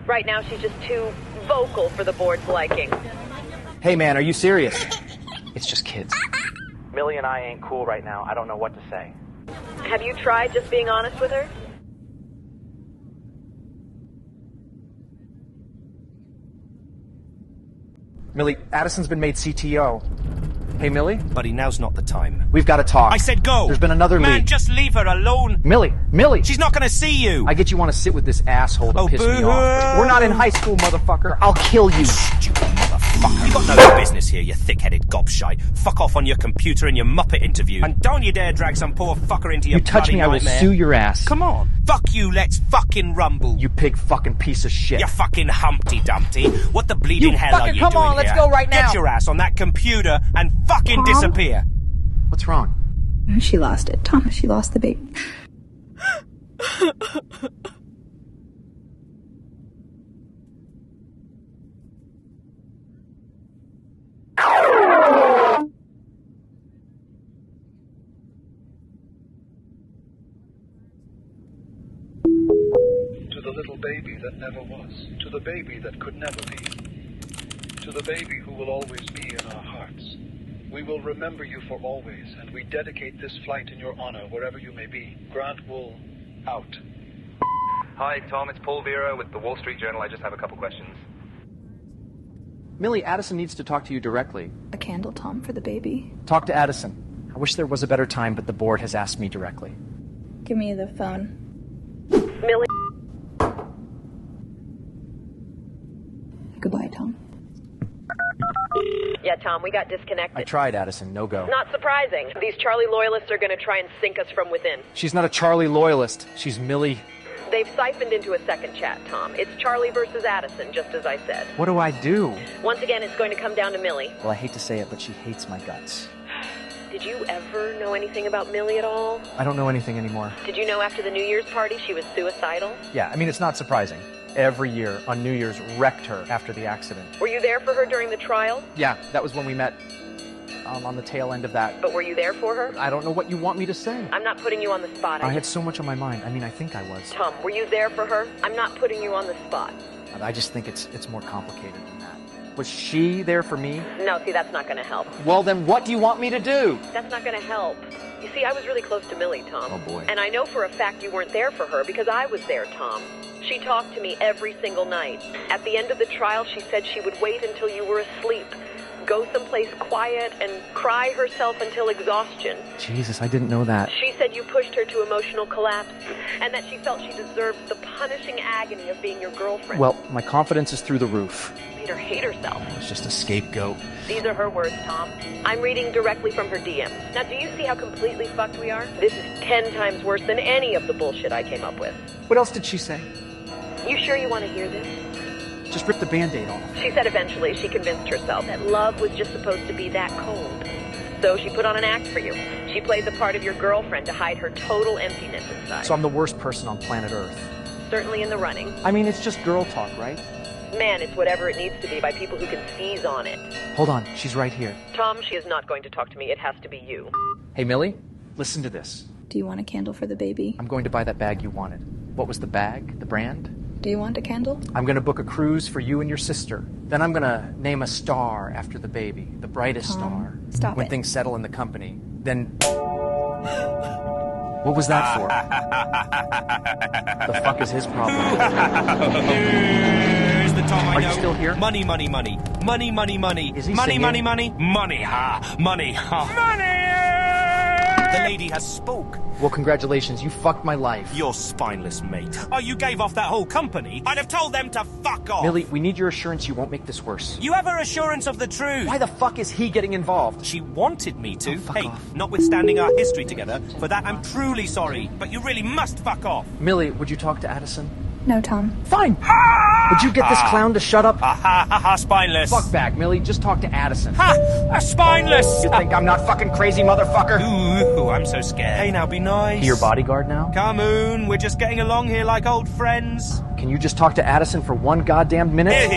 Right now, she's just too vocal for the board's liking. Hey, man, are you serious? It's just kids. Millie and I ain't cool right now. I don't know what to say. Have you tried just being honest with her? Millie, Addison's been made CTO. Hey, Millie? Buddy, now's not the time. We've got to talk. I said go! There's been another Man, leak. just leave her alone! Millie! She's not gonna see you! I get you want to sit with this asshole to piss me boo-hoo. off. We're not in high school, motherfucker. I'll kill you. Stupid motherfucker. You got no business here, you thick-headed gobshite. Fuck off on your computer in your Muppet interview. And don't you dare drag some poor fucker into your You touch me, I will nightmare. sue your ass. Come on. Fuck you, let's fucking rumble. You pig fucking piece of shit. You fucking Humpty Dumpty. What the bleeding You hell are fucking you come doing on, let's here? go right now. Get your ass on that computer and fucking Tom? disappear. What's wrong? She lost it. Tom, she lost the baby. To the little baby that never was, to the baby that could never be, to the baby who will always be in our hearts, We will remember you for always, and we dedicate this flight in your honor wherever you may be. Grant Wool, out. Hi, Tom. It's Paul Vera with the Wall Street Journal. I just have a couple questions. Millie, Addison needs to talk to you directly. A candle, Tom, for the baby. Talk to Addison. I wish there was a better time, but the board has asked me directly. Give me the phone. Millie. Goodbye, Tom. Yeah, Tom, we got disconnected. I tried, Addison. No go. Not surprising. These Charlie loyalists are going to try and sink us from within. She's not a Charlie loyalist. She's Millie. They've siphoned into a second chat, Tom. It's Charlie versus Addison, just as I said. What do I do? Once again, it's going to come down to Millie. Well, I hate to say it, but she hates my guts. Did you ever know anything about Millie at all? I don't know anything anymore. Did you know after the New Year's party she was suicidal? Yeah, I mean, it's not surprising. Every year on New Year's wrecked her after the accident. Were you there for her during the trial? Yeah, that was when we met on the tail end of that. But were you there for her? I don't know what you want me to say. I'm not putting you on the spot. I had so much on my mind. I mean, I think I was. Tom, were you there for her? I'm not putting you on the spot. I just think it's more complicated than that. Was she there for me? No, see, that's not going to help. Well, then what do you want me to do? That's not going to help. You see, I was really close to Millie, Tom. Oh, boy. And I know for a fact you weren't there for her because I was there, Tom. She talked to me every single night. At the end of the trial, she said she would wait until you were asleep, go someplace quiet, and cry herself until exhaustion. Jesus, I didn't know that. She said you pushed her to emotional collapse, and that she felt she deserved the punishing agony of being your girlfriend. Well, my confidence is through the roof. Made her hate herself. I was just a scapegoat. These are her words, Tom. I'm reading directly from her DMs. Now, do you see how completely fucked we are? This is 10 times worse than any of the bullshit I came up with. What else did she say? You sure you want to hear this? Just rip the Band-Aid off. She said eventually she convinced herself that love was just supposed to be that cold. So she put on an act for you. She played the part of your girlfriend to hide her total emptiness inside. So I'm the worst person on planet Earth. Certainly in the running. I mean, it's just girl talk, right? Man, it's whatever it needs to be by people who can seize on it. Hold on, she's right here. Tom, she is not going to talk to me. It has to be you. Hey, Millie, listen to this. Do you want a candle for the baby? I'm going to buy that bag you wanted. What was the bag? The brand? Do you want a candle? I'm going to book a cruise for you and your sister. Then I'm going to name a star after the baby. The brightest star. Stop when it. things settle in the company. Then... What was that for? The fuck is his problem? Here's the Tom I Are know. you still here? Money, money, money. Money, money, money. Is he money, singing? money, money. Money, ha. Money, ha. Money! The lady has spoke. Well, congratulations. You fucked my life. You're spineless, mate. Oh, you gave off that whole company? I'd have told them to fuck off. Millie, we need your assurance you won't make this worse. You have her assurance of the truth. Why the fuck is he getting involved? She wanted me to. Oh, fuck hey, off. notwithstanding our history together, for that I'm truly sorry. But you really must fuck off. Millie, would you talk to Addison? No, Tom. Fine. Would you get this clown to shut up? Spineless. Fuck back, Millie. Just talk to Addison. Spineless. You think I'm not fucking crazy, motherfucker? Ooh, I'm so scared. Hey, now be nice. Be your bodyguard now? Come on, we're just getting along here like old friends. Can you just talk to Addison for one goddamn minute?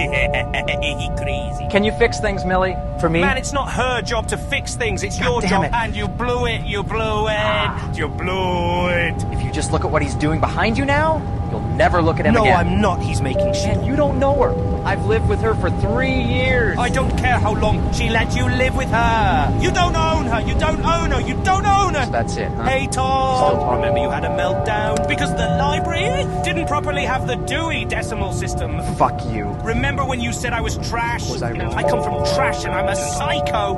Crazy. Can you fix things, Millie? For me? Man, it's not her job to fix things. It's your damn job. it. And you blew it. You blew it. You blew it. If you just look at what he's doing behind you now, you'll never look at him No, again. I'm not. He's making shit. Man, you don't know her. I've lived with her for 3 years. I don't care how long she let you live with her. You don't own her. You don't own her. You don't own her. So that's it, huh? Hey, Tom. Still talking. Remember you had a meltdown because the library didn't properly have the Dewey Decimal System. Fuck you. Remember when you said I was trash? Was I wrong? I come from trash and I'm a psycho.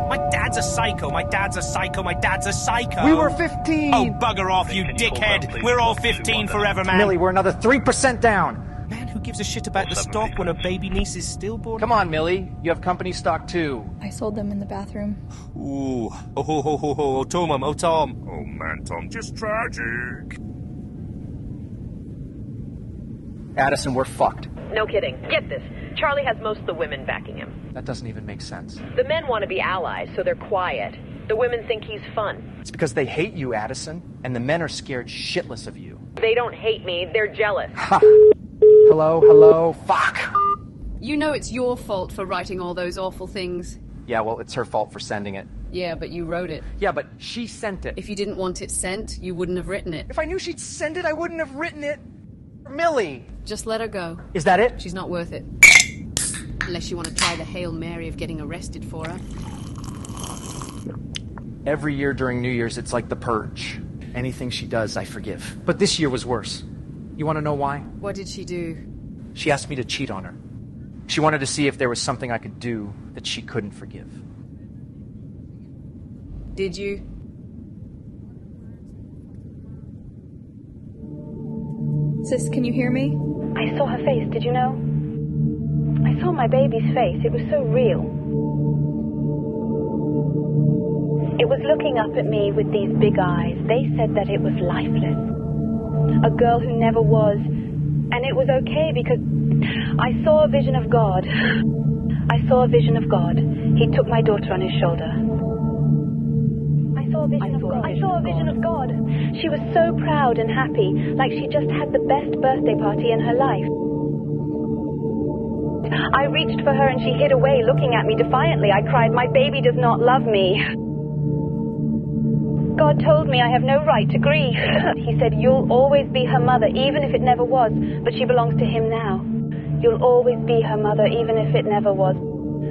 My dad's a psycho. My dad's a psycho. My dad's a psycho. We were 15. Oh, bugger off, you dickhead. We're all 15 forever, man. Millie, we're another 3% down. Man, who gives a shit about the stock when a baby niece is stillborn? Come on, Millie. You have company stock, too. I sold them in the bathroom. Ooh. Oh, Tom. Oh, Tom. Oh man, Tom, just tragic. Addison, we're fucked. No kidding. Get this. Charlie has most of the women backing him. That doesn't even make sense. The men want to be allies, so they're quiet. The women think he's fun. It's because they hate you, Addison, and the men are scared shitless of you. They don't hate me, they're jealous. Ha! Hello, fuck! You know it's your fault for writing all those awful things. Yeah, well, it's her fault for sending it. Yeah, but you wrote it. Yeah, but she sent it. If you didn't want it sent, you wouldn't have written it. If I knew she'd send it, I wouldn't have written it. Millie! Just let her go. Is that it? She's not worth it. Unless you want to try the Hail Mary of getting arrested for her. Every year during New Year's, it's like the purge. Anything she does, I forgive. But this year was worse. You want to know why? What did she do? She asked me to cheat on her. She wanted to see if there was something I could do that she couldn't forgive. Did you? Sis, can you hear me? I saw her face, did you know? I saw my baby's face. It was so real. It was looking up at me with these big eyes. They said that it was lifeless. A girl who never was. And it was okay because I saw a vision of God. I saw a vision of God. He took my daughter on his shoulder. I saw a vision of God. I saw a vision of God. She was so proud and happy, like she just had the best birthday party in her life. I reached for her and she hid away, looking at me defiantly. I cried, "My baby does not love me." God told me I have no right to grieve. He said, "You'll always be her mother, even if it never was, but she belongs to him now. You'll always be her mother, even if it never was.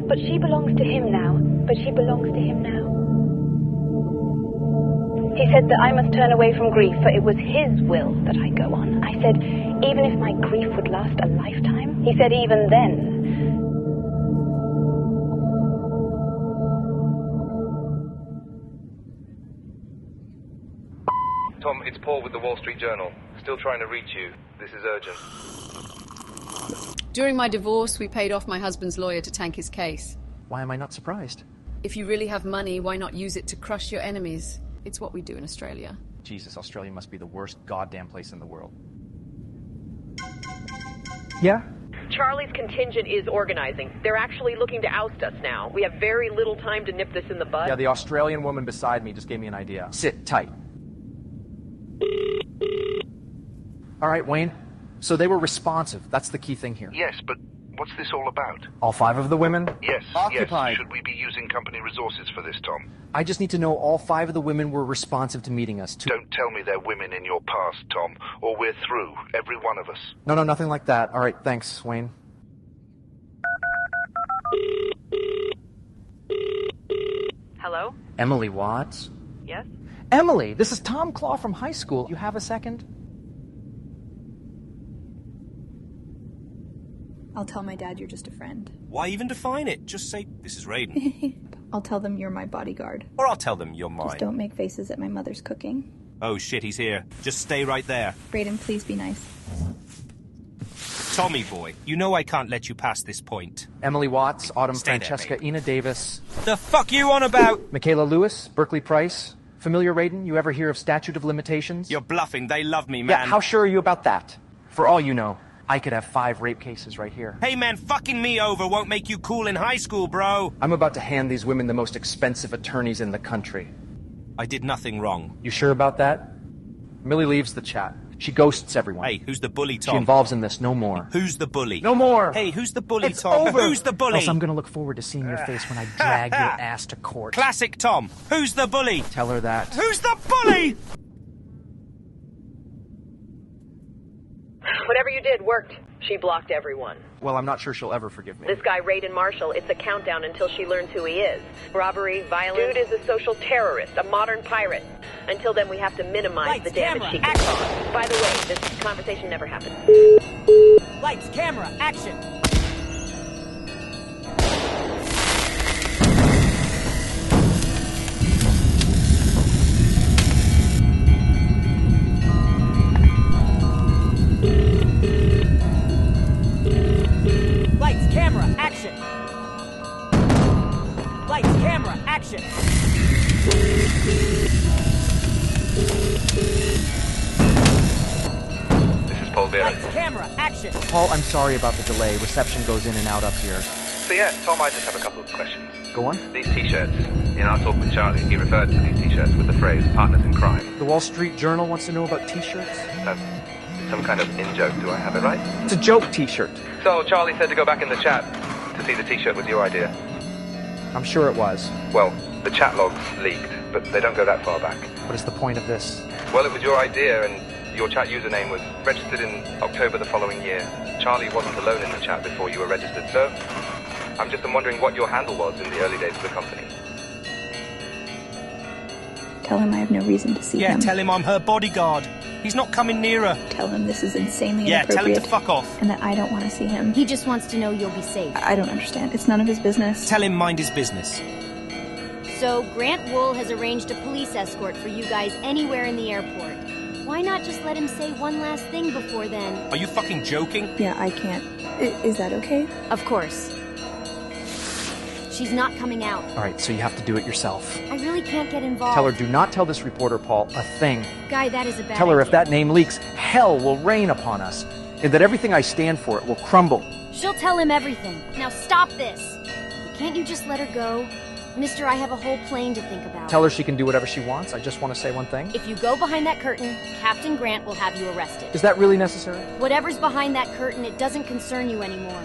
But she belongs to him now. But she belongs to him now." He said that I must turn away from grief, for it was his will that I go on. I said, even if my grief would last a lifetime? He said, even then. Tom, it's Paul with the Wall Street Journal. Still trying to reach you. This is urgent. During my divorce, we paid off my husband's lawyer to tank his case. Why am I not surprised? If you really have money, why not use it to crush your enemies? It's what we do in Australia. Jesus, Australia must be the worst goddamn place in the world. Yeah? Charlie's contingent is organizing. They're actually looking to oust us now. We have very little time to nip this in the bud. Yeah, the Australian woman beside me just gave me an idea. Sit tight. All right, Wayne. So they were responsive. That's the key thing here. Yes, but what's this all about? All 5 of the women? Yes, occupied. Yes. Should we be using company resources for this, Tom? I just need to know all 5 of the women were responsive to meeting us. Don't tell me they're women in your past, Tom, or we're through, every one of us. No, nothing like that. All right, thanks, Wayne. Hello? Emily Watts? Yes? Emily, this is Tom Claw from high school. You have a second? I'll tell my dad you're just a friend. Why even define it? Just say, this is Raiden. I'll tell them you're my bodyguard. Or I'll tell them you're mine. Just don't make faces at my mother's cooking. Oh shit, he's here. Just stay right there. Raiden, please be nice. Tommy boy, you know I can't let you past this point. Emily Watts, Autumn Stay Francesca, there, Ina Davis. The fuck you on about? Michaela Lewis, Berkeley Price. Familiar, Raiden? You ever hear of statute of limitations? You're bluffing. They love me, man. Yeah, how sure are you about that? For all you know, I could have 5 rape cases right here. Hey, man, fucking me over won't make you cool in high school, bro. I'm about to hand these women the most expensive attorneys in the country. I did nothing wrong. You sure about that? Millie leaves the chat. She ghosts everyone. Hey, who's the bully, Tom? She involves in this no more. Who's the bully? No more! Hey, who's the bully, It's Tom? over. Who's the bully? Else I'm gonna look forward to seeing your face when I drag your ass to court. Classic Tom. Who's the bully? Tell her that. Who's the bully? Whatever you did worked. She blocked everyone. Well, I'm not sure she'll ever forgive me. This guy, Raiden Marshall, it's a countdown until she learns who he is. Robbery, violence. Dude is a social terrorist, a modern pirate. Until then, we have to minimize the damage she can cause. By the way, this conversation never happened. Lights, camera, action! Lights, camera, action! Lights, camera, action! This is Paul Vera. Lights, camera, action! Paul, I'm sorry about the delay. Reception goes in and out up here. So yeah, Tom, I just have a couple of questions. Go on. These t-shirts. In our talk with Charlie, he referred to these t-shirts with the phrase partners in crime. The Wall Street Journal wants to know about t-shirts? That's some kind of in-joke, do I have it right? It's a joke t-shirt. So Charlie said to go back in the chat to see the t-shirt was your idea. I'm sure it was. Well, the chat logs leaked, but they don't go that far back. What is the point of this? Well, it was your idea, and your chat username was registered in October the following year. Charlie wasn't alone in the chat before you were registered, so I'm just wondering what your handle was in the early days of the company. Tell him I have no reason to see him. Yeah, tell him I'm her bodyguard. He's not coming near her. Tell him this is insanely Yeah, tell him inappropriate. to fuck off. And that I don't want to see him. He just wants to know you'll be safe. I don't understand. It's none of his business. Tell him mind his business. So, Grant Wool has arranged a police escort for you guys anywhere in the airport. Why not just let him say one last thing before then? Are you fucking joking? Yeah, I can't. Is that okay? Of course. She's not coming out. All right, so you have to do it yourself. I really can't get involved. Tell her, do not tell this reporter, Paul, a thing. Guy, that is a bad Tell her idea. if that name leaks, hell will rain upon us, and that everything I stand for it will crumble. She'll tell him everything. Now stop this. Can't you just let her go? Mister, I have a whole plane to think about. Tell her she can do whatever she wants. I just want to say one thing. If you go behind that curtain, Captain Grant will have you arrested. Is that really necessary? Whatever's behind that curtain, it doesn't concern you anymore.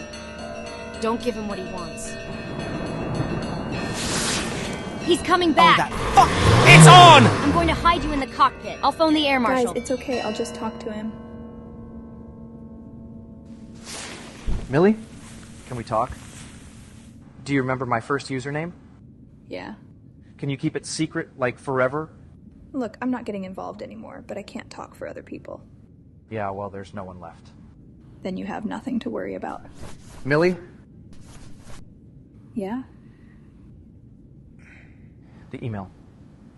Don't give him what he wants. He's coming back. Oh, that fuck! It's on! I'm going to hide you in the cockpit. I'll phone the air marshal. Guys, it's okay. I'll just talk to him. Millie, can we talk? Do you remember my first username? Yeah. Can you keep it secret, like forever? Look, I'm not getting involved anymore, but I can't talk for other people. Yeah, well, there's no one left. Then you have nothing to worry about. Millie? Yeah? The email.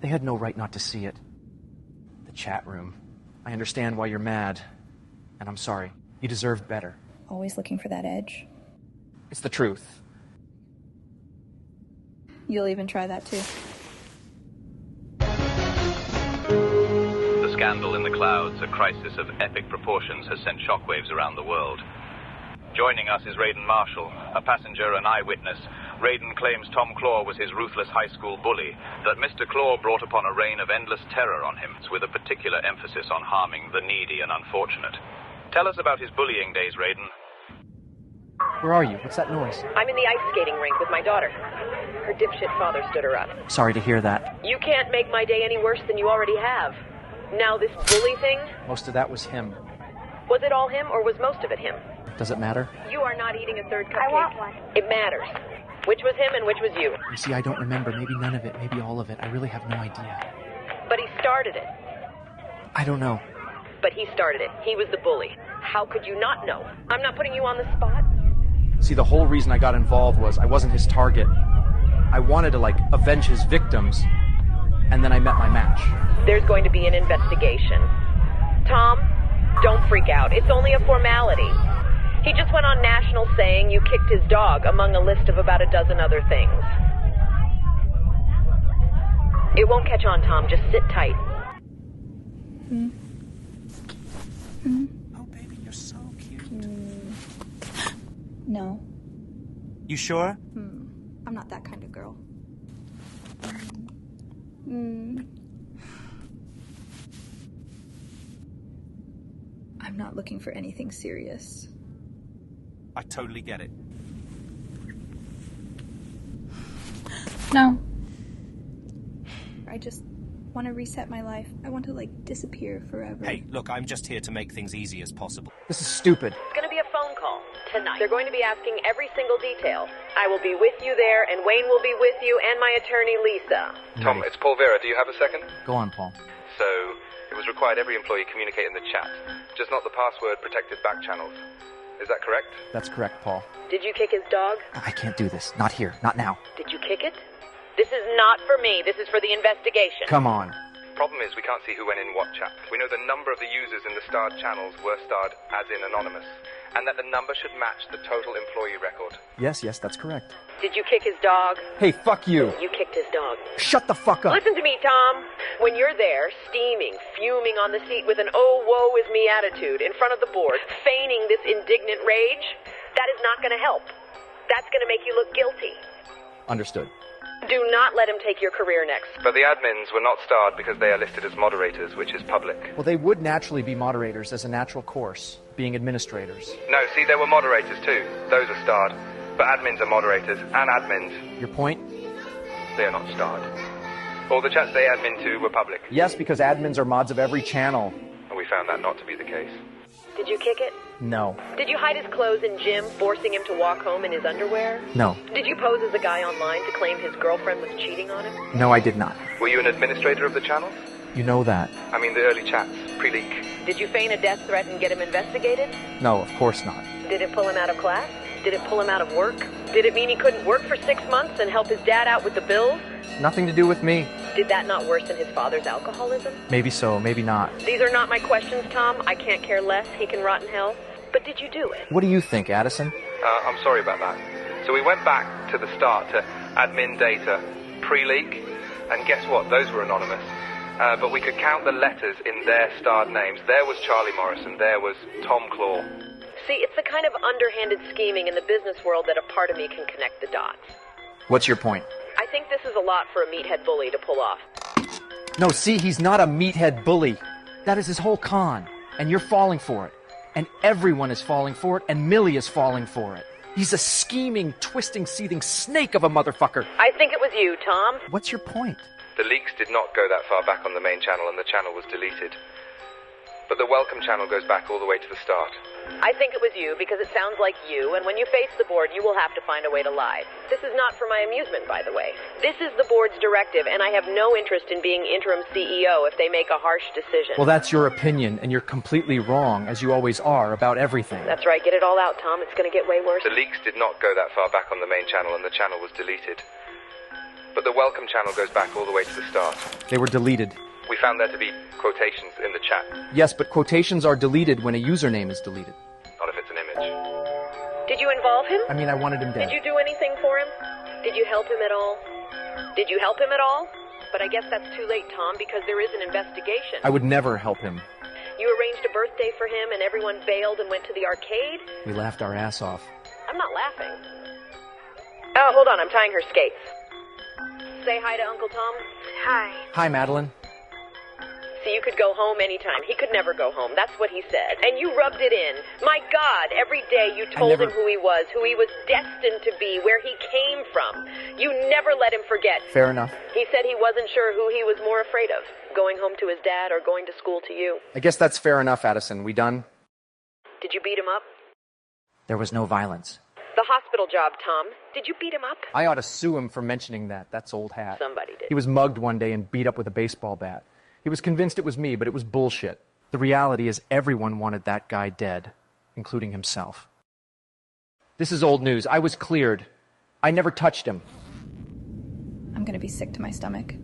They had no right not to see it. The chat room. I understand why you're mad. And I'm sorry. You deserved better. Always looking for that edge. It's the truth. You'll even try that too. The scandal in the clouds, a crisis of epic proportions, has sent shockwaves around the world. Joining us is Raiden Marshall, a passenger and eyewitness. Raiden claims Tom Claw was his ruthless high school bully, that Mr. Claw brought upon a reign of endless terror on him, with a particular emphasis on harming the needy and unfortunate. Tell us about his bullying days, Raiden. Where are you? What's that noise? I'm in the ice skating rink with my daughter. Her dipshit father stood her up. Sorry to hear that. You can't make my day any worse than you already have. Now this bully thing, Most of that was him. was it all him or was most of it him? Does it matter? You are not eating a third cupcake. I want one. It matters. Which was him and which was you? You see, I don't remember. Maybe none of it. Maybe all of it. I really have no idea. But he started it. I don't know. But he started it. He was the bully. How could you not know? I'm not putting you on the spot. See, the whole reason I got involved was I wasn't his target. I wanted to, avenge his victims. And then I met my match. There's going to be an investigation. Tom, don't freak out. It's only a formality. He just went on national saying you kicked his dog among a list of about a dozen other things. It won't catch on, Tom. Just sit tight. Oh, baby, you're so cute. No. You sure? I'm not that kind of girl. I'm not looking for anything serious. I totally get it. No. I just want to reset my life. I want to, disappear forever. Hey, look, I'm just here to make things easy as possible. This is stupid. It's going to be a phone call tonight. They're going to be asking every single detail. I will be with you there, and Wayne will be with you, and my attorney, Lisa. Tom, it's Paul Vera. Do you have a second? Go on, Paul. So, it was required every employee communicate in the chat, just not the password-protected back channels. Is that correct? That's correct, Paul. Did you kick his dog? I can't do this. Not here. Not now. Did you kick it? This is not for me. This is for the investigation. Come on. Problem is, we can't see who went in what chat. We know the number of the users in the starred channels were starred as in anonymous, and that the number should match the total employee record. Yes, that's correct. Did you kick his dog? Hey, fuck you. You kicked his dog. Shut the fuck up. Listen to me, Tom. When you're there, steaming, fuming on the seat with an oh, woe is me attitude in front of the board, feigning this indignant rage, that is not going to help. That's going to make you look guilty. Understood. Do not let him take your career next. But the admins were not starred because they are listed as moderators, which is public. Well, they would naturally be moderators as a natural course, being administrators. No, see, there were moderators too. Those are starred. But admins are moderators, and admins. Your point? They are not starred. All the chats they admin to were public. Yes, because admins are mods of every channel. And we found that not to be the case. Did you kick it? No. Did you hide his clothes in gym, forcing him to walk home in his underwear? No. Did you pose as a guy online to claim his girlfriend was cheating on him? No, I did not. Were you an administrator of the channels? You know that. I mean, the early chats, pre-leak. Did you feign a death threat and get him investigated? No, of course not. Did it pull him out of class? Did it pull him out of work? Did it mean he couldn't work for 6 months and help his dad out with the bills? Nothing to do with me. Did that not worsen his father's alcoholism? Maybe so, maybe not. These are not my questions, Tom. I can't care less. He can rot in hell. But did you do it? What do you think, Addison? I'm sorry about that. So we went back to the start, to admin data, pre-leak, and guess what? Those were anonymous. But we could count the letters in their starred names. There was Charlie Morrison, there was Tom Claw. See, it's the kind of underhanded scheming in the business world that a part of me can connect the dots. What's your point? I think this is a lot for a meathead bully to pull off. No, see, he's not a meathead bully. That is his whole con. And you're falling for it. And everyone is falling for it, and Millie is falling for it. He's a scheming, twisting, seething snake of a motherfucker. I think it was you, Tom. What's your point? The leaks did not go that far back on the main channel, and the channel was deleted. But the welcome channel goes back all the way to the start. I think it was you because it sounds like you, and when you face the board, you will have to find a way to lie. This is not for my amusement, by the way. This is the board's directive, and I have no interest in being interim CEO if they make a harsh decision. Well, that's your opinion, and you're completely wrong, as you always are, about everything. That's right. Get it all out, Tom. It's going to get way worse. The leaks did not go that far back on the main channel, and the channel was deleted. But the welcome channel goes back all the way to the start. They were deleted. We found there to be quotations in the chat. Yes, but quotations are deleted when a username is deleted. Not if it's an image. Did you involve him? I mean, I wanted him dead. Did you do anything for him? Did you help him at all? Did you help him at all? But I guess that's too late, Tom, because there is an investigation. I would never help him. You arranged a birthday for him and everyone bailed and went to the arcade? We laughed our ass off. I'm not laughing. Oh, hold on, I'm tying her skates. Say hi to Uncle Tom. Hi. Hi, Madeline. So you could go home anytime. He could never go home. That's what he said. And you rubbed it in. My God, every day you told him who he was destined to be, where he came from. You never let him forget. Fair enough. He said he wasn't sure who he was more afraid of, going home to his dad or going to school to you. I guess that's fair enough, Addison. We done? Did you beat him up? There was no violence. The hospital job, Tom. Did you beat him up? I ought to sue him for mentioning that. That's old hat. Somebody did. He was mugged one day and beat up with a baseball bat. He was convinced it was me, but it was bullshit. The reality is everyone wanted that guy dead, including himself. This is old news. I was cleared. I never touched him. I'm gonna be sick to my stomach.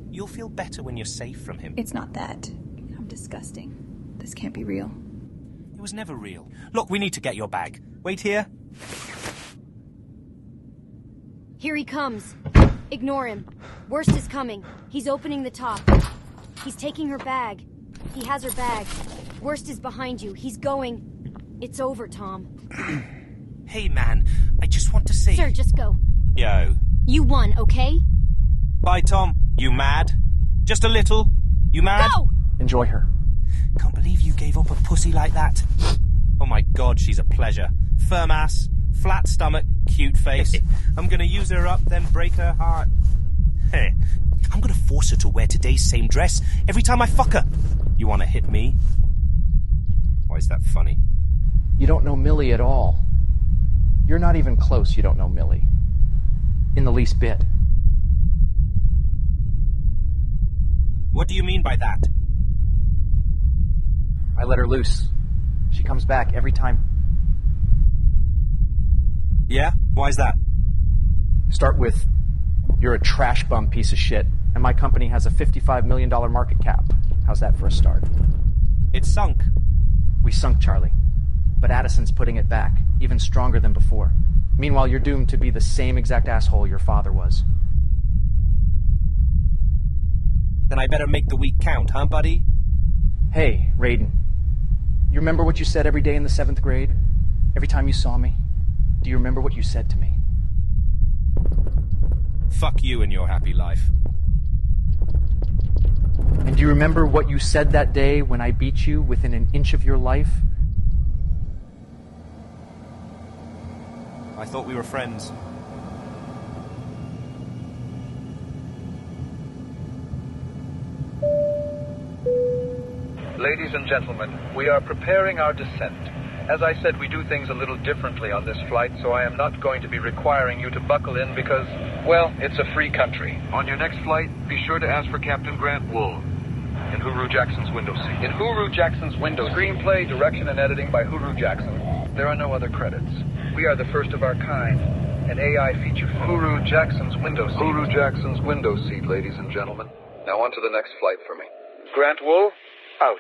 You'll feel better when you're safe from him. It's not that. I'm disgusting. This can't be real. It was never real. Look, we need to get your bag. Wait here. Here he comes. Ignore him. Worst is coming. He's opening the top. He's taking her bag. He has her bag. Worst is behind you. He's going. It's over, Tom. Hey, man. I just want to say... Sir, just go. Yo. You won, okay? Bye, Tom. You mad? Just a little. You mad? Go! Enjoy her. Can't believe you gave up a pussy like that. Oh my God, she's a pleasure. Firm ass, flat stomach, cute face. I'm gonna use her up, then break her heart. Hey, I'm gonna force her to wear today's same dress every time I fuck her. You wanna hit me? Why is that funny? You don't know Millie at all. You're not even close, you don't know Millie. In the least bit. What do you mean by that? I let her loose. She comes back every time. Yeah? Why's that? Start with, you're a trash bum piece of shit, and my company has a $55 million market cap. How's that for a start? It's sunk. We sunk, Charlie. But Addison's putting it back, even stronger than before. Meanwhile, you're doomed to be the same exact asshole your father was. Then I better make the week count, huh, buddy? Hey, Raiden. You remember what you said every day in the 7th grade? Every time you saw me? Do you remember what you said to me? Fuck you and your happy life. And do you remember what you said that day when I beat you within an inch of your life? I thought we were friends. Ladies and gentlemen, we are preparing our descent. As I said, we do things a little differently on this flight, so I am not going to be requiring you to buckle in because, well, it's a free country. On your next flight, be sure to ask for Captain Grant Wool in Hooroo Jackson's window seat. In Hooroo Jackson's window seat. Screenplay, direction, and editing by Hooroo Jackson. There are no other credits. We are the first of our kind. An AI feature film. Hooroo Jackson's window seat. Hooroo Jackson's window seat, ladies and gentlemen. Now on to the next flight for me. Grant Wool, out.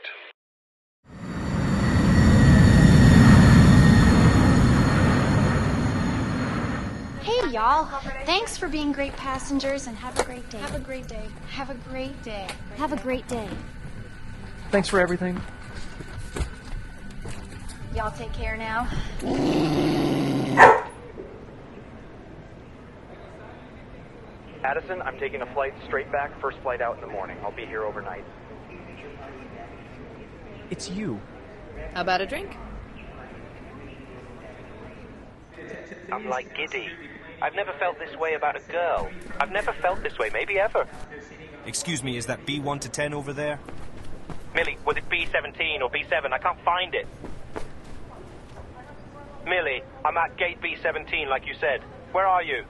Hey, y'all. Thanks for being great passengers and have a great day. Have a great day. Have a great day. Have a great day. Thanks for everything. Y'all take care now. Addison, I'm taking a flight straight back, first flight out in the morning. I'll be here overnight. It's you. How about a drink? I'm like giddy. I've never felt this way about a girl. I've never felt this way, maybe ever. Excuse me, is that B1 to 10 over there? Millie, was it B17 or B7? I can't find it. Millie, I'm at gate B17 like you said. Where are you?